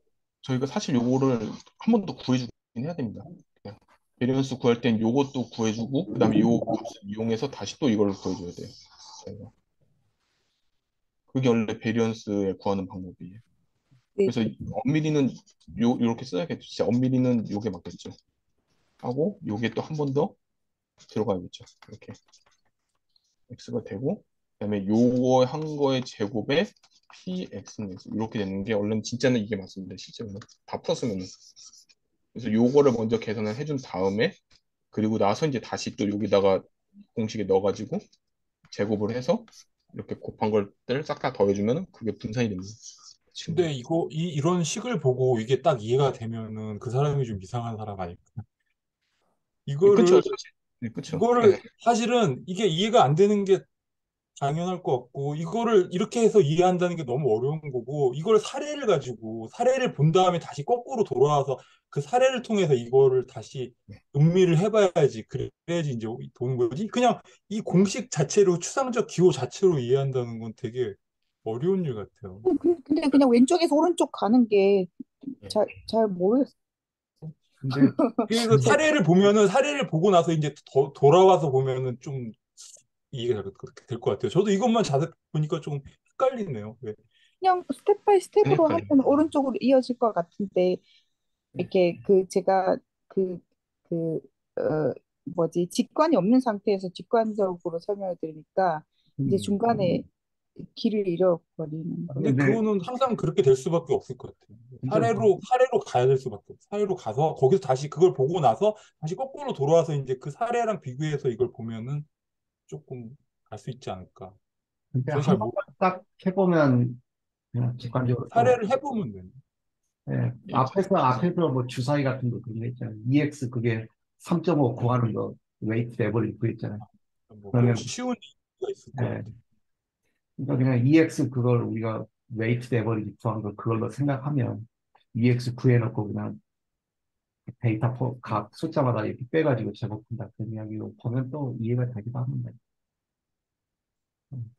저희가 사실 요거를 한 번 더 구해주긴 해야 됩니다. 그냥 베리언스 구할 땐 요것도 구해주고 그다음에 요 값을 이용해서 다시 또 이걸 구해줘야 돼요. 저희가. 그게 원래 베리언스에 구하는 방법이에요. 네, 그래서 엄밀히는 요렇게 써야겠죠. 진짜 엄밀히는 요게 맞겠죠. 하고 요게 또 한 번 더 들어가야겠죠. 이렇게 x가 되고 그다음에 요거 한 거의 제곱에 px는 x 이렇게 되는 게 원래는 진짜는 이게 맞습니다. 실제로는 다 풀었으면은. 그래서 요거를 먼저 계산을 해준 다음에 그리고 나서 이제 다시 또 여기다가 공식에 넣어가지고 제곱을 해서 이렇게 곱한 것들 싹 다 더해주면 그게 분산이 됩니다. 그 친구. 근데 이런 식을 보고 이게 딱 이해가 되면은 그 사람이 좀 이상한 사람 아닐까? 그쵸, 이거를, 사실. 네, 그쵸. 이거를 사실은 이게 이해가 안 되는 게 당연할 것 같고, 이거를 이렇게 해서 이해한다는 게 너무 어려운 거고, 이걸 사례를 가지고, 사례를 본 다음에 다시 거꾸로 돌아와서 그 사례를 통해서 이거를 다시 음미를 해봐야지. 그래야지 이제 도는 거지. 그냥 이 공식 자체로, 추상적 기호 자체로 이해한다는 건 되게 어려운 일 같아요. 근데 그냥 왼쪽에서 오른쪽 가는 게 네. 잘 모르겠어요. 근데 그래서 사례를 보면은, 사례를 보고 나서 이제 돌아와서 보면은 좀 이해가 될 것 같아요. 저도 이것만 자세히 보니까 좀 헷갈리네요. 네. 그냥 스텝 바이 스텝으로 하면 헷갈려요. 오른쪽으로 이어질 것 같은데 이렇게 그 제가 그 그 뭐지 직관이 없는 상태에서 직관적으로 설명을 드리니까 이제 음, 중간에 길을 잃어버리는 거예요. 근데 근데 그거는 항상 그렇게 될 수밖에 없을 것 같아요. 근데 사례로 가야 될 수밖에 없어요. 사례로 가서 거기서 다시 그걸 보고 나서 다시 거꾸로 돌아와서 이제 그 사례랑 비교해서 이걸 보면은 조금 알 수 있지 않을까. 근데 저도 한 잘 번만 모르. 딱 해보면 그냥 객관적으로 또 사례를 해보면 돼요. 예, 예, 앞에서 뭐 주사위 같은 거 그런 거 있잖아요. EX 그게 3.5 구하는 거 웨이트 레버리 그 있잖아요. 뭐 그러면 쉬운 이유가 있을 것 예, 같아요. 그러니까 그냥 EX 그걸 우리가 웨이트 레버리 구한 걸 그걸로 생각하면 EX 구해놓고 그냥 데이터 각 숫자마다 이렇게 빼가지고 제곱한다 그런 이야기로 보면 또 이해가 되기도 합니다. 음,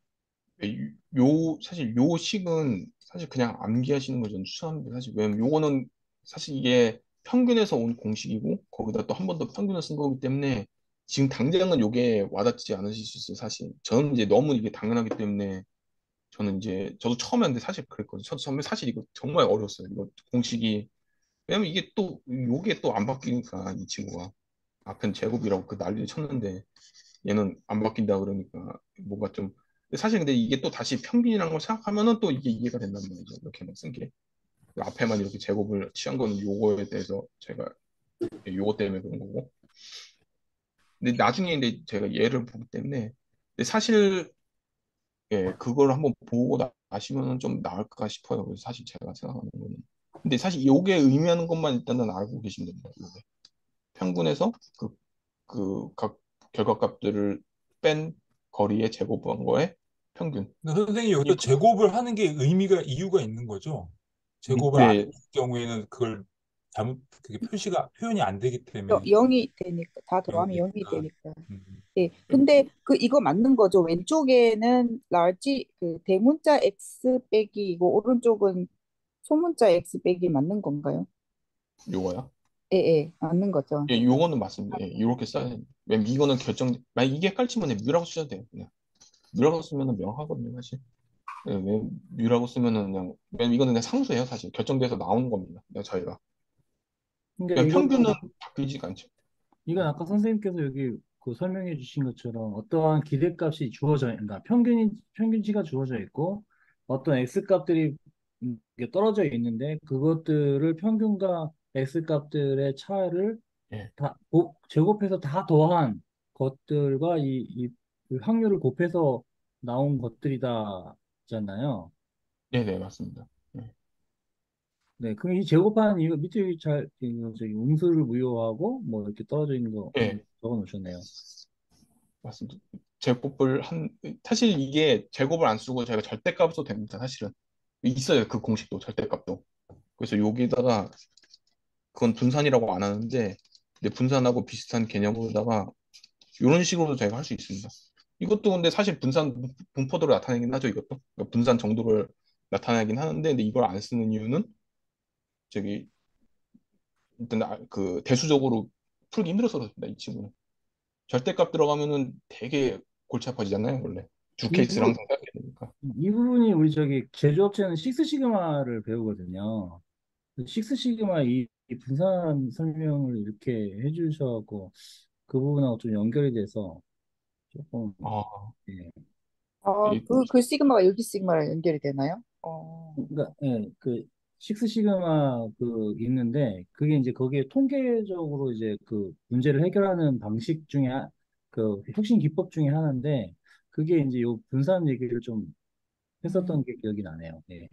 사실 요 식은 사실 그냥 암기하시는 걸 저는 추천합니다. 사실 왜냐면 요거는 사실 이게 평균에서 온 공식이고 거기다 또 한 번 더 평균을 쓴 거기 때문에 지금 당장은 요게 와닿지 않으실 수 있어요. 사실 저는 이제 너무 이게 당연하기 때문에 저는 이제 저도 처음에 했는데 사실 그랬거든요. 저도 처음에 사실 이거 정말 어려웠어요. 이거 공식이 왜냐면 이게 또 요게 또 안 바뀌니까 이 친구가 앞엔 제곱이라고 그 난리를 쳤는데 얘는 안 바뀐다 그러니까 뭔가 좀 근데 사실 근데 이게 또 다시 평균이라는 걸 생각하면은 또 이게 이해가 된단 말이죠. 이렇게만 쓴 게. 앞에만 이렇게 제곱을 취한 거는 요거에 대해서 제가 요거 때문에 그런 거고. 근데 나중에 근데 제가 얘를 보기 때문에 근데 사실 예, 그걸 한번 보고 나시면은 좀 나을까 싶어요. 그래서 사실 제가 생각하는 거는. 근데 사실 요게 의미하는 것만 일단은 알고 계시면 됩니다. 요게. 평균에서 그 각 결과값들을 뺀 거리의 제곱한 거에 평균. 근데 선생님 여기서 그러니까 제곱을 하는 게 이유가 있는 거죠. 제곱을 안 밑에 할 경우에는 그걸 그게 표현이 안 되기 때문에 0이 되니까 다 영이 더하면 0이 되니까. 되니까. 음. 예. 근데 그 이거 맞는 거죠. 왼쪽에는 large 그 대문자 x 빼기이고 오른쪽은 소문자 x 빼기 맞는 건가요? 요거야. 예, 예. 맞는 거죠. 예, 요거는 맞습니다. 예, 요렇게 써야 됩니다. 왜냐면 이거는 만약 이게 깔치면 그냥 뮤라고 쓰셔도 돼요. 그냥 뮤라고 쓰면은 명하거든요, 사실. 예, 왜 뮤라고 쓰면은 그냥 왜냐면 이거는 그냥 상수예요, 사실. 결정돼서 나오는 겁니다. 그냥 저희가. 그러니까 그냥 이거는 평균은 바뀌지가 않죠. 이건 아까 선생님께서 여기 그 설명해 주신 것처럼 어떠한 기대값이 주어져, 그러니까 평균치가 주어져 있고 어떤 X값들이 이게 떨어져 있는데 그것들을 평균과 X값들의 차이를 예, 제곱해서 다 더한 것들과 그 확률을 곱해서 나온 것들이다잖아요. 네, 네, 맞습니다. 예, 네, 그럼 이 제곱하는 이유 밑에 여기 저기 음수를 무효하고 뭐 이렇게 떨어져 있는 거 예, 적어 놓으셨네요. 맞습니다. 제곱을 사실 이게 제곱을 안 쓰고 저희가 절대값 써도 됩니다. 사실은 있어요. 그 공식도 절대값도. 그래서 여기다가 그건 분산이라고 안 하는데 근데 분산하고 비슷한 개념으로다가 이런 식으로도 저희가 할 수 있습니다. 이것도 근데 사실 분산 분포도를 나타내긴 하죠. 이것도 그러니까 분산 정도를 나타내긴 하는데 근데 이걸 안 쓰는 이유는 저기 일단 그 대수적으로 풀기 힘들어서 그렇습니다. 이 친구는 절대값 들어가면은 되게 골치 아파지잖아요. 원래 주 이 케이스를 부분, 항상 생각해야 되니까. 이 부분이 우리 저기 제조업체는 식스 시그마를 배우거든요. 식스 시그마 이 분산 설명을 이렇게 해주셔갖고 그 부분하고 좀 연결이 돼서 조금 아, 예. 이, 그 시그마가 여기 시그마랑 연결이 되나요? 그러니까 예, 그 식스 시그마 그 있는데 그게 이제 거기에 통계적으로 이제 그 문제를 해결하는 방식 중에 그 혁신 기법 중에 하나인데 그게 이제 요 분산 얘기를 좀 음. 했었던 게 기억이 나네요. 예.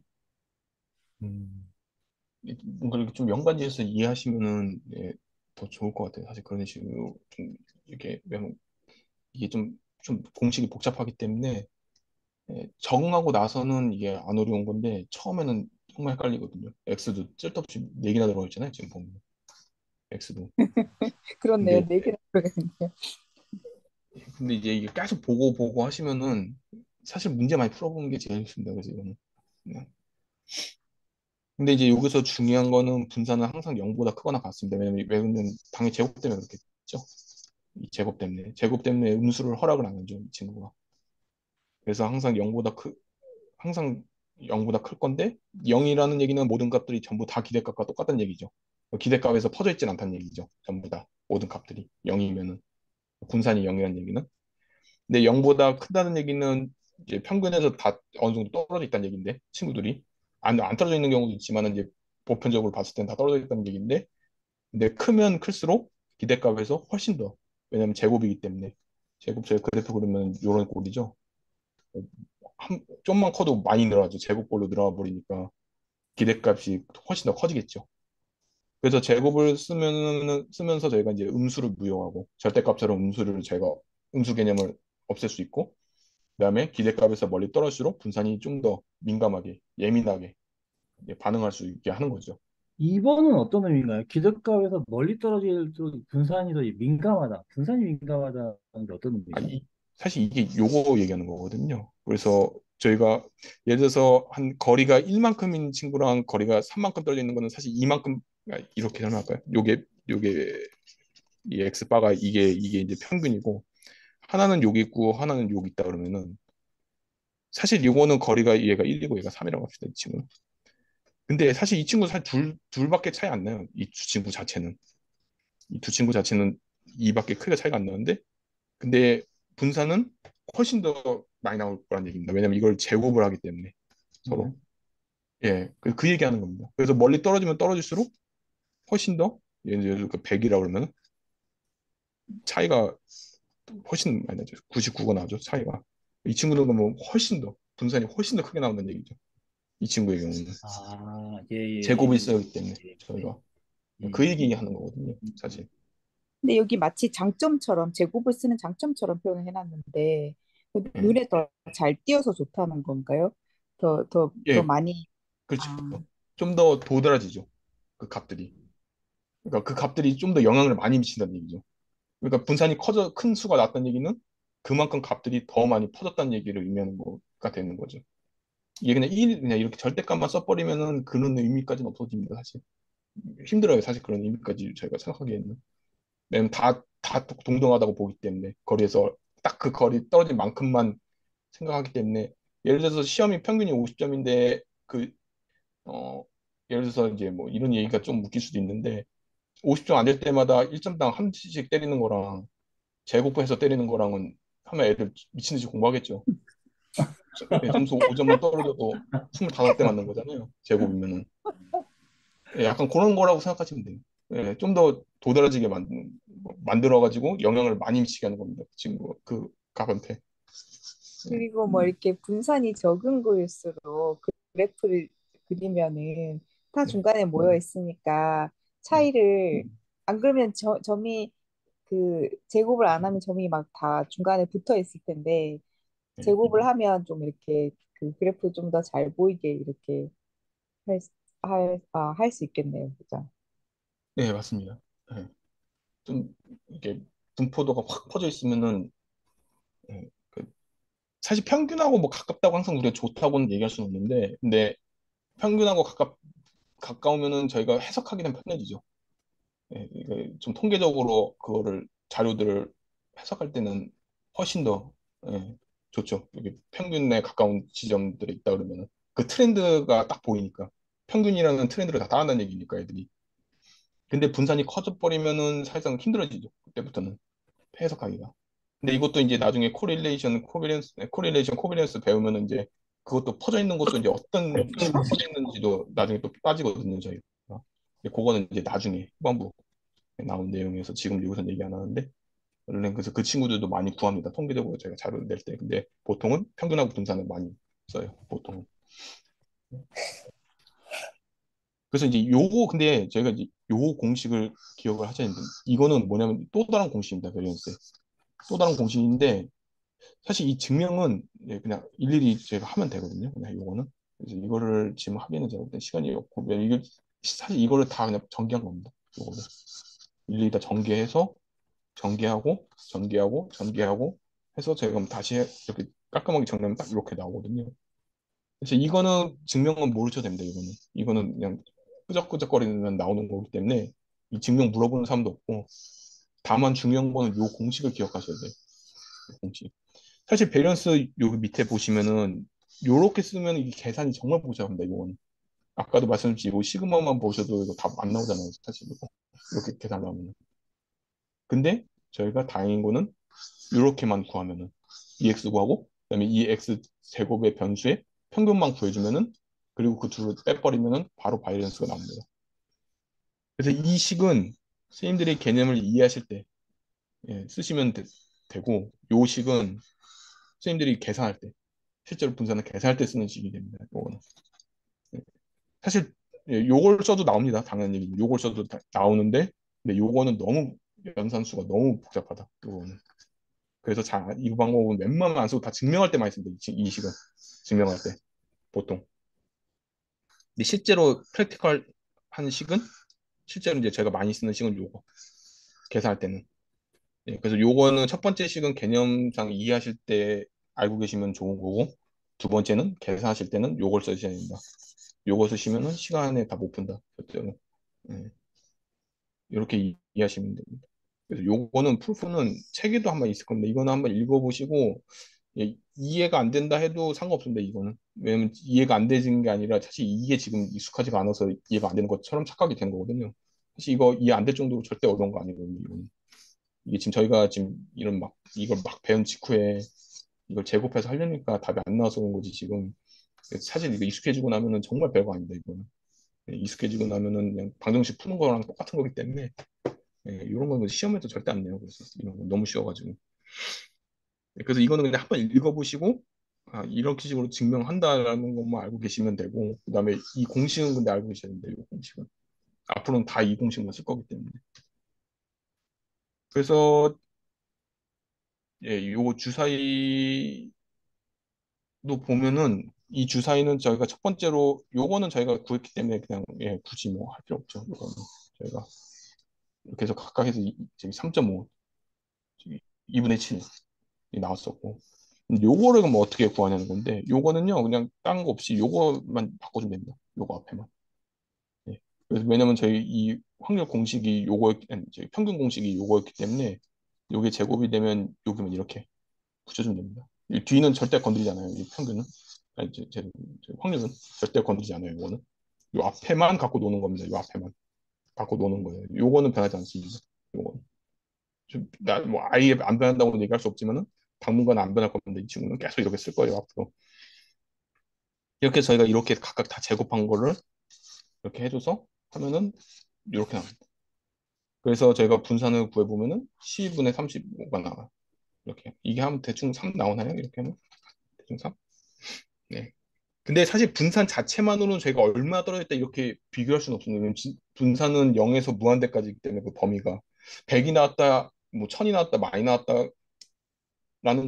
음, 뭔가 이렇게 좀 연관지어서 이해하시면은 예, 더 좋을 것 같아요. 사실 그런 식으로 좀 이렇게 왜냐면 이게 좀 공식이 복잡하기 때문에 예, 적응하고 나서는 이게 안 어려운 건데 처음에는 정말 헷갈리거든요. X도 쓸데없이 4개나 들어가 있잖아요. 지금 보면 X도. 그렇네요. 근데 네 개나 들어가겠네요. 근데 이제 이게 계속 보고 하시면은 사실 문제 많이 풀어보는 게 제일 좋습니다. 그래서 이거는. 네. 근데 이제 여기서 중요한 거는 분산은 항상 0보다 크거나 같습니다. 왜냐면 당연히 제곱 때문에 그렇겠죠. 이 제곱 때문에 음수를 허락을 안 하죠. 이 친구가. 그래서 항상 0보다 클 건데 0이라는 얘기는 모든 값들이 전부 다 기대값과 똑같다는 얘기죠. 기대값에서 퍼져 있진 않다는 얘기죠. 전부 다 모든 값들이 0이면은 분산이 0이라는 얘기는. 근데 0보다 크다는 얘기는 이제 평균에서 다 어느 정도 떨어져 있다는 얘기인데 친구들이 안 떨어져 있는 경우도 있지만 이제 보편적으로 봤을 때는 다 떨어져 있다는 얘기인데 근데 크면 클수록 기대값에서 훨씬 더 왜냐면 제곱이기 때문에 제곱 제가 그래프 그리면 이런 꼴이죠. 좀만 커도 많이 늘어나죠. 제곱꼴로 늘어나 버리니까 기대값이 훨씬 더 커지겠죠. 그래서 제곱을 쓰면서 저희가 이제 음수를 무효하고 절대값처럼 저희가 음수 개념을 없앨 수 있고 그다음에 기대값에서 멀리 떨어질수록 분산이 좀 더 민감하게 예민하게 반응할 수 있게 하는 거죠. 2번은 어떤 의미인가요? 기대값에서 멀리 떨어질수록 분산이 더 민감하다. 분산이 민감하다는 게 어떤 아, 의미죠? 사실 이게 요거 얘기하는 거거든요. 그래서 저희가 예를 들어서 한 거리가 1만큼인 친구랑 거리가 3만큼 떨어져 있는 거는 사실 2만큼 이렇게 설명할까요? 요게 이 X바가 이게 이제 평균이고 하나는 여기 있고 하나는 여기 있다 그러면은 사실 요거는 거리가 얘가 1이고 얘가 3이라고 합시다. 이 친구는. 근데 사실 이 친구 사실 둘밖에 차이 안 나요. 이 두 친구 자체는. 이 두 친구 자체는 이밖에 크게 차이가 안 나는데 근데 분산은 훨씬 더 많이 나올 거란 얘기입니다. 왜냐면 이걸 제곱을 하기 때문에 네. 서로. 예, 그 얘기하는 겁니다. 그래서 멀리 떨어지면 떨어질수록 훨씬 더 예를 들어 그 100이라고 그러면 차이가 훨씬 많이 나죠. 99가 나오죠. 차이가. 이 친구는 그러면 훨씬 더 분산이 훨씬 더 크게 나온다는 얘기죠. 이 친구의 경우는 아, 예, 예, 제곱이 예. 있어야 하기 때문에 예, 예. 저희가 그 음, 얘기하는 거거든요. 음. 사실. 근데 여기 마치 장점처럼 제곱을 쓰는 장점처럼 표현을 해놨는데 예, 눈에 더 잘 띄어서 좋다는 건가요? 더 예, 많이 그렇죠. 아, 좀 더 도드라지죠. 그 값들이. 그러니까 그 값들이 좀 더 영향을 많이 미친다는 얘기죠. 그러니까 분산이 큰 수가 났다는 얘기는 그만큼 값들이 더 많이 퍼졌다는 얘기를 의미하는 거가 되는 거죠. 이게 그냥 이렇게 절대값만 써버리면은 그런 의미까지는 없어집니다, 사실. 힘들어요, 사실 그런 의미까지 저희가 생각하기에는. 왜냐면 다 동등하다고 보기 때문에, 거리에서 딱 그 거리 떨어진 만큼만 생각하기 때문에, 예를 들어서 시험이 평균이 50점인데, 어, 예를 들어서 이제 뭐 이런 얘기가 좀 웃길 수도 있는데, 50점 안 될 때마다 1점당 한 치씩 때리는 거랑, 제곱해서 때리는 거랑은 하면 애들 미친 듯이 공부하겠죠. 점수 5점만 떨어져도 25대 맞는 거잖아요. 제곱이면은. 예, 약간 그런 거라고 생각하시면 돼요. 예, 좀 더 도드라지게 만들어가지고 영향을 많이 미치게 하는 겁니다. 그 친구, 그 값한테. 예, 그리고 뭐 이렇게 분산이 적은 거일수록 그래프를 그리면은 다 네, 중간에 모여 있으니까 네, 차이를 안 그러면 점이 그 제곱을 안 하면 점이 막 다 중간에 붙어 있을 텐데 네, 제곱을 하면 좀 이렇게 그 그래프 좀 더 잘 보이게 이렇게 할 수 있겠네요. 그죠? 네, 맞습니다. 네. 좀 이렇게 분포도가 확 퍼져 있으면은 네, 사실 평균하고 뭐 가깝다고 항상 우리가 좋다고는 얘기할 수는 없는데, 근데 평균하고 가까우면은 저희가 해석하기는 편해지죠. 예, 이게 좀 통계적으로 그거를 자료들을 해석할 때는 훨씬 더 예, 좋죠. 여기 평균에 가까운 지점들이 있다 그러면은 그 트렌드가 딱 보이니까 평균이라는 트렌드를 다 따른다는 얘기니까 애들이. 근데 분산이 커져 버리면은 사실상 힘들어지죠. 그때부터는 해석하기가. 근데 이것도 이제 나중에 코릴레이션, 코비런스 배우면은 이제 그것도 퍼져 있는 것도 이제 어떤 식으로 퍼져 있는지도 나중에 또 빠지거든요, 저희가. 근데 그거는 이제 나중에 후반부 나온 내용이어서 지금 여기서 얘기 안 하는데, 원래 그래서 그 친구들도 많이 구합니다. 통계적으로 제가 자료를 낼 때. 근데 보통은 평균하고 분산을 많이 써요. 보통은. 그래서 이제 요거 근데 저희가 이제 요 공식을 기억을 하셔야 되는데 이거는 뭐냐면 또 다른 공식입니다. 밸런스. 또 다른 공식인데 사실 이 증명은 이제 그냥 일일이 제가 하면 되거든요. 그냥 요거는. 그래서 이거를 지금 하기에는 제가 그때 시간이 없고 이게 사실 이거를 다 그냥 전개한 겁니다. 요거를 일일이 다 전개하고 해서 제가 그럼 다시 이렇게 깔끔하게 정리하면 딱 이렇게 나오거든요. 그래서 이거는 증명은 모르셔도 됩니다. 이거는 그냥 끄적끄적거리면 나오는 거기 때문에 이 증명 물어보는 사람도 없고 다만 중요한 거는 요 공식을 기억하셔야 돼요. 요 공식. 사실 밸런스 여기 밑에 보시면은 요렇게 쓰면 이 계산이 정말 복잡합니다. 이거는 아까도 말씀드렸지 이 시그마만 보셔도 이거 답 안 나오잖아요. 사실 이거 이렇게 계산 나오면. 근데 저희가 다행인 거는 이렇게만 구하면은 EX 구하고 그다음에 EX 제곱의 변수의 평균만 구해주면은 그리고 그 둘을 빼버리면은 바로 바이런스가 나옵니다. 그래서 이 식은 선생님들이 개념을 이해하실 때 쓰시면 되고 요 식은 선생님들이 계산할 때 실제로 분산을 계산할 때 쓰는 식이 됩니다. 요거는 예. 사실 요걸 써도 나옵니다. 당연히 요걸 써도 나오는데 근데 요거는 너무 연산수가 너무 복잡하다. 요거는. 그래서 이 방법은 웬만하면 안 쓰고 다 증명할 때만 씁니다. 이 식은 증명할 때 보통. 근데 실제로 프랙티컬 한 식은 실제로 이제 제가 많이 쓰는 식은 요거 계산할 때는. 그래서 요거는 첫 번째 식은 개념상 이해하실 때 알고 계시면 좋은 거고 두 번째는 계산하실 때는 요걸 써주셔야 됩니다. 요거 쓰시면은 시간에 다 못 푼다. 절대로. 예, 이렇게 이해하시면 됩니다. 그래서 요거는 프루프는 책에도 한번 있을 겁니다. 이거는 한번 읽어보시고 이해가 안 된다 해도 상관없습니다. 이거는 왜냐면 이해가 안 되는 게 아니라 사실 이게 지금 익숙하지가 않아서 이해가 안 되는 것처럼 착각이 된 거거든요. 사실 이거 이해 안 될 정도로 절대 어려운 거 아니거든요. 이거는. 이게 지금 저희가 지금 이걸 막 배운 직후에 이걸 제곱해서 하려니까 답이 안 나와서 그런 거지 지금 사실 이거 익숙해지고 나면은 정말 별거 아니다 이거는. 익숙해지고 나면은 그냥 방정식 푸는 거랑 똑같은 거기 때문에 이런 거는 시험에도 절대 안 내요. 그래서 이런 거 너무 쉬워가지고. 그래서 이거는 그냥 한번 읽어보시고 아, 이렇게 식으로 증명한다라는 것만 알고 계시면 되고 그다음에 이 공식은 근데 알고 계셔야 됩니다. 이 공식은 앞으로는 다 이 공식만 쓸 거기 때문에 그래서 요 주사위도 보면은 이 주사위는 저희가 첫 번째로 요거는 저희가 구했기 때문에 그냥 굳이 뭐 할 필요 없죠. 요거는 저희가 이렇게 해서 각각 해서 지금 3.5 2분의 7이 나왔었고 요거를 그럼 어떻게 구하냐는 건데 요거는요 그냥 딴 거 없이 요거만 바꿔주면 됩니다. 요거 앞에만. 예. 그래서 왜냐면 저희 이 확률 공식이 아니, 저희 평균 공식이 요거였기 때문에 요게 제곱이 되면 여기만 이렇게 붙여주면 됩니다. 이 뒤는 절대 건드리지 않아요. 이 평균은 아니 제 확률은 절대 건드리지 않아요. 요거는 요 앞에만 갖고 노는 겁니다. 요 앞에만 갖고 노는 거예요. 요거는 변하지 않습니다. 요거는 뭐 아예 안 변한다고 얘기할 수 없지만은 당분간 안 변할 겁니다. 이 친구는 계속 이렇게 쓸 거예요. 앞으로 이렇게 저희가 이렇게 각각 다 제곱한 거를 이렇게 해줘서 하면은 이렇게 나옵니다. 그래서 저희가 분산을 구해보면은 12분의 35가 나와요. 이렇게. 이게 하면 대충 3 나오나요? 이렇게 하면? 대충 3? 네. 근데 사실 분산 자체만으로는 저희가 얼마 떨어졌다 이렇게 비교할 수는 없습니다. 왜냐면 분산은 0에서 무한대까지이기 때문에 그 범위가 100이 나왔다 뭐 천이 나왔다, 많이 나왔다라는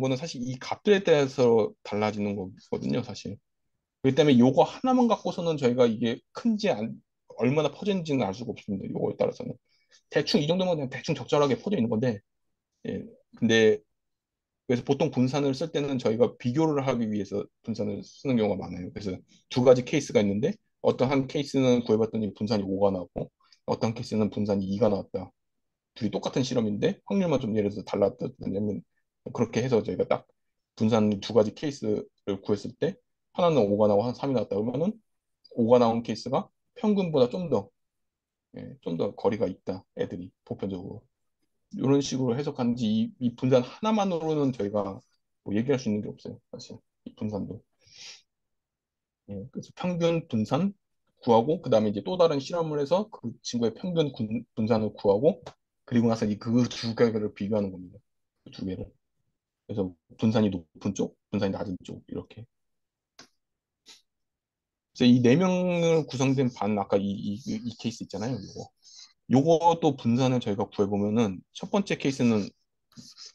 거는 사실 이 값들에 대해서 달라지는 거거든요, 사실. 그렇기 때문에 요거 하나만 갖고서는 저희가 이게 큰지 얼마나 퍼졌는지는 알 수가 없습니다. 요거에 따라서는. 대충 이 정도면 그냥 대충 적절하게 퍼져 있는 건데, 예. 근데 그래서 보통 분산을 쓸 때는 저희가 비교를 하기 위해서 분산을 쓰는 경우가 많아요. 그래서 두 가지 케이스가 있는데 어떤 한 케이스는 구해봤더니 분산이 5가 나왔고 어떤 케이스는 분산이 2가 나왔다. 둘이 똑같은 실험인데 확률만 좀 예를 들어서 달랐다면 그렇게 해서 저희가 딱 분산 두 가지 케이스를 구했을 때 하나는 5가 나오고 하나는 3이 나왔다. 그러면은 5가 나온 케이스가 평균보다 좀 더 거리가 있다. 애들이 보편적으로. 이런 식으로 해석하는지 이 분산 하나만으로는 저희가 뭐 얘기할 수 있는 게 없어요. 사실 이 분산도. 예, 그래서 평균 분산 구하고 그다음에 이제 또 다른 실험을 해서 그 친구의 평균 분산을 구하고 그리고 나서 그 두 개를 비교하는 겁니다. 그 두 개를. 그래서 분산이 높은 쪽, 분산이 낮은 쪽 이렇게. 그래서 이 네 명을 구성된 반 아까 이 케이스 있잖아요. 요것도 분산을 저희가 구해보면은 첫 번째 케이스는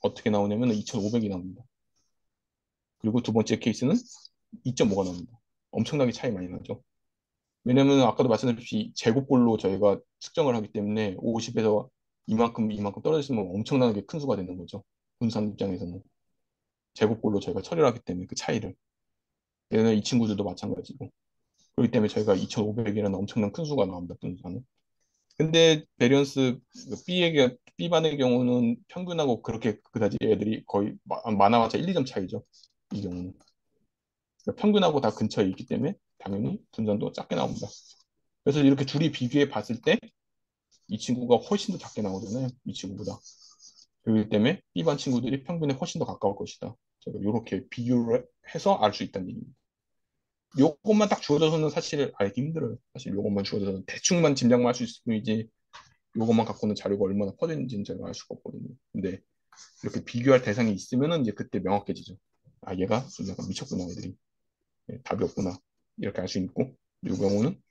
어떻게 나오냐면 2,500이 나옵니다. 그리고 두 번째 케이스는 2.5가 나옵니다. 엄청나게 차이 많이 나죠. 왜냐면 아까도 말씀드렸듯이 제곱꼴로 저희가 측정을 하기 때문에 50에서 이만큼 떨어졌으면 엄청나게 큰 수가 되는 거죠. 분산 입장에서는. 제곱꼴로 저희가 처리를 하기 때문에 그 차이를. 얘는 이 친구들도 마찬가지고. 그렇기 때문에 저희가 2,500이라는 엄청난 큰 수가 나옵니다. 분산은. 근데 베리언스 B반의 경우는 평균하고 그렇게 그다지 애들이 거의 많아봤자 1, 2점 차이죠. 이 경우는. 그러니까 평균하고 다 근처에 있기 때문에 당연히 분산도 작게 나옵니다. 그래서 이렇게 둘이 비교해 봤을 때 이 친구가 훨씬 더 작게 나오잖아요. 이 친구보다. 그렇기 때문에 B반 친구들이 평균에 훨씬 더 가까울 것이다. 제가 이렇게 비교를 해서 알 수 있다는 얘기입니다. 요것만 딱 주어져서는 사실 알기 힘들어요. 사실 요것만 주어져서는 대충만 짐작만 할 수 있을 뿐이지 요것만 갖고는 자료가 얼마나 퍼졌는지는 제가 알 수가 없거든요. 근데 이렇게 비교할 대상이 있으면은 이제 그때 명확해지죠. 아, 얘가 좀 약간 미쳤구나, 애들이. 예, 답이 없구나. 이렇게 알 수 있고. 이 경우는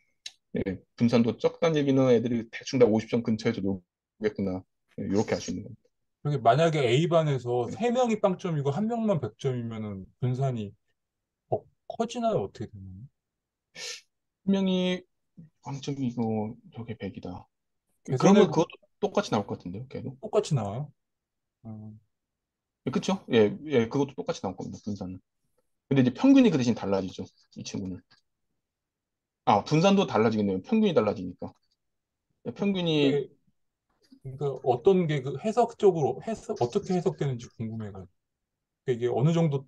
예, 분산도 적다는 얘기는 애들이 대충 다 50점 근처에서 놀겠구나. 예, 이렇게 할 수 있는 겁니다. 여기 만약에 A반에서 예. 3명이 빵점이고 1명만 100점이면은 분산이 커지나요? 어떻게 되나요? 분명히 광점이고 저게 100이다. 그러면 계산해도 그것도 똑같이 나올 것 같은데요, 걔도. 똑같이 나와요? 어, 예, 그쵸? 예, 예, 그것도 똑같이 나올 겁니다, 분산은. 근데 이제 평균이 그 대신 달라지죠, 이 친구는. 아, 분산도 달라지겠네요. 평균이 달라지니까. 예, 평균이 그게 그러니까 어떤 게 그 해석적으로 어떻게 해석되는지 궁금해가지고 이게 어느 정도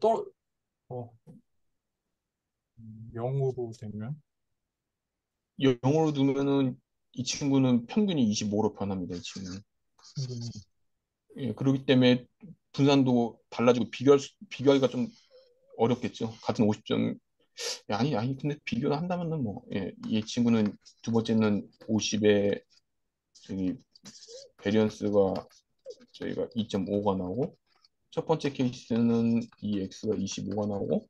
0으로 되면 0으로 두면은 이 친구는 평균이 25로 변합니다, 이 친구는. 충분히 예, 그렇기 때문에 분산도 달라지고 비교하기가 좀 어렵겠죠. 같은 50점. 아니, 근데 비교를 한다면은 뭐, 예, 이 친구는 두 번째는 50에 저기 베리언스가 저희가 2.5가 나오고, 첫 번째 케이스는 이 X가 25가 나오고,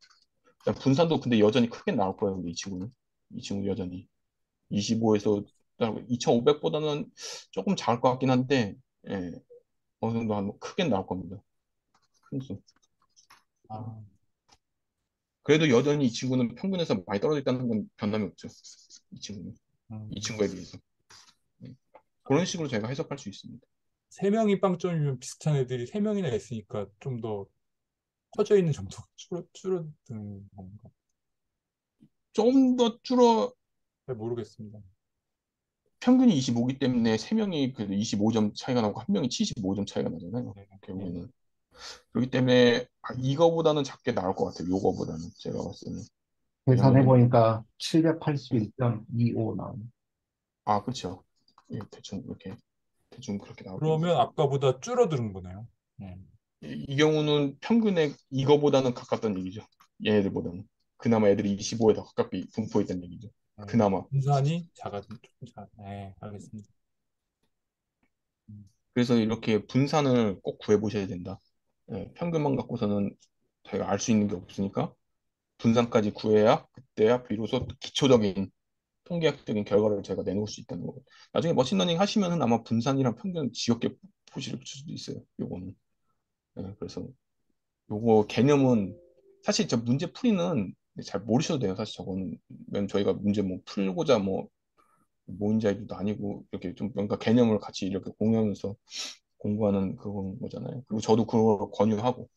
분산도 근데 여전히 크게 나올 거예요, 근데 이 친구는. 이 친구 여전히. 25에서 2,500보다는 조금 작을 것 같긴 한데, 예, 어느 정도 크게 나올 겁니다. 큰 수. 아, 그래도 여전히 이 친구는 평균에서 많이 떨어져 있다는 건 변함이 없죠. 이 친구는. 이 음, 친구에 비해서. 네. 그런 식으로 제가 해석할 수 있습니다. 3명이 빵점이면 비슷한 애들이 3명이나 있으니까 좀 더 커져 있는 정도가 줄어드는 건가? 좀 더 잘 모르겠습니다. 평균이 25기 때문에 3명이 그래도 25점 차이가 나고 한 명이 75점 차이가 나잖아요. 네, 네. 결국에는. 그렇기 때문에 이거보다는 작게 나올 것 같아요. 요거보다는 제가 봤을 때는. 계산해 왜냐면은 보니까 예. 781.25 나오네. 아, 그렇죠. 예, 대충 그렇게 나올 겁니다. 그러면 아까보다 줄어드는 거네요. 음. 이 경우는 평균에 이거보다는 가깝다는 얘기죠. 얘네들보다는. 그나마 애들이 25에 더 가깝게 분포했다는 얘기죠. 그나마. 분산이 조금 네, 알겠습니다. 음. 그래서 이렇게 분산을 꼭 구해보셔야 된다. 예, 평균만 갖고서는 저희가 알 수 있는 게 없으니까 분산까지 구해야 그때야 비로소 기초적인 통계학적인 결과를 제가 내놓을 수 있다는 거고. 나중에 머신러닝 하시면은 아마 분산이랑 평균 지겹게 표시를 붙일 수도 있어요. 요거는. 그래서 요거 개념은 사실 저 문제 풀이는 잘 모르셔도 돼요. 사실 저거는 왜냐면 저희가 문제 뭐 풀고자 뭐 모임자이도 아니고 이렇게 좀 뭔가 개념을 같이 이렇게 공유하면서 공부하는 그건 거잖아요. 그리고 저도 그걸 권유하고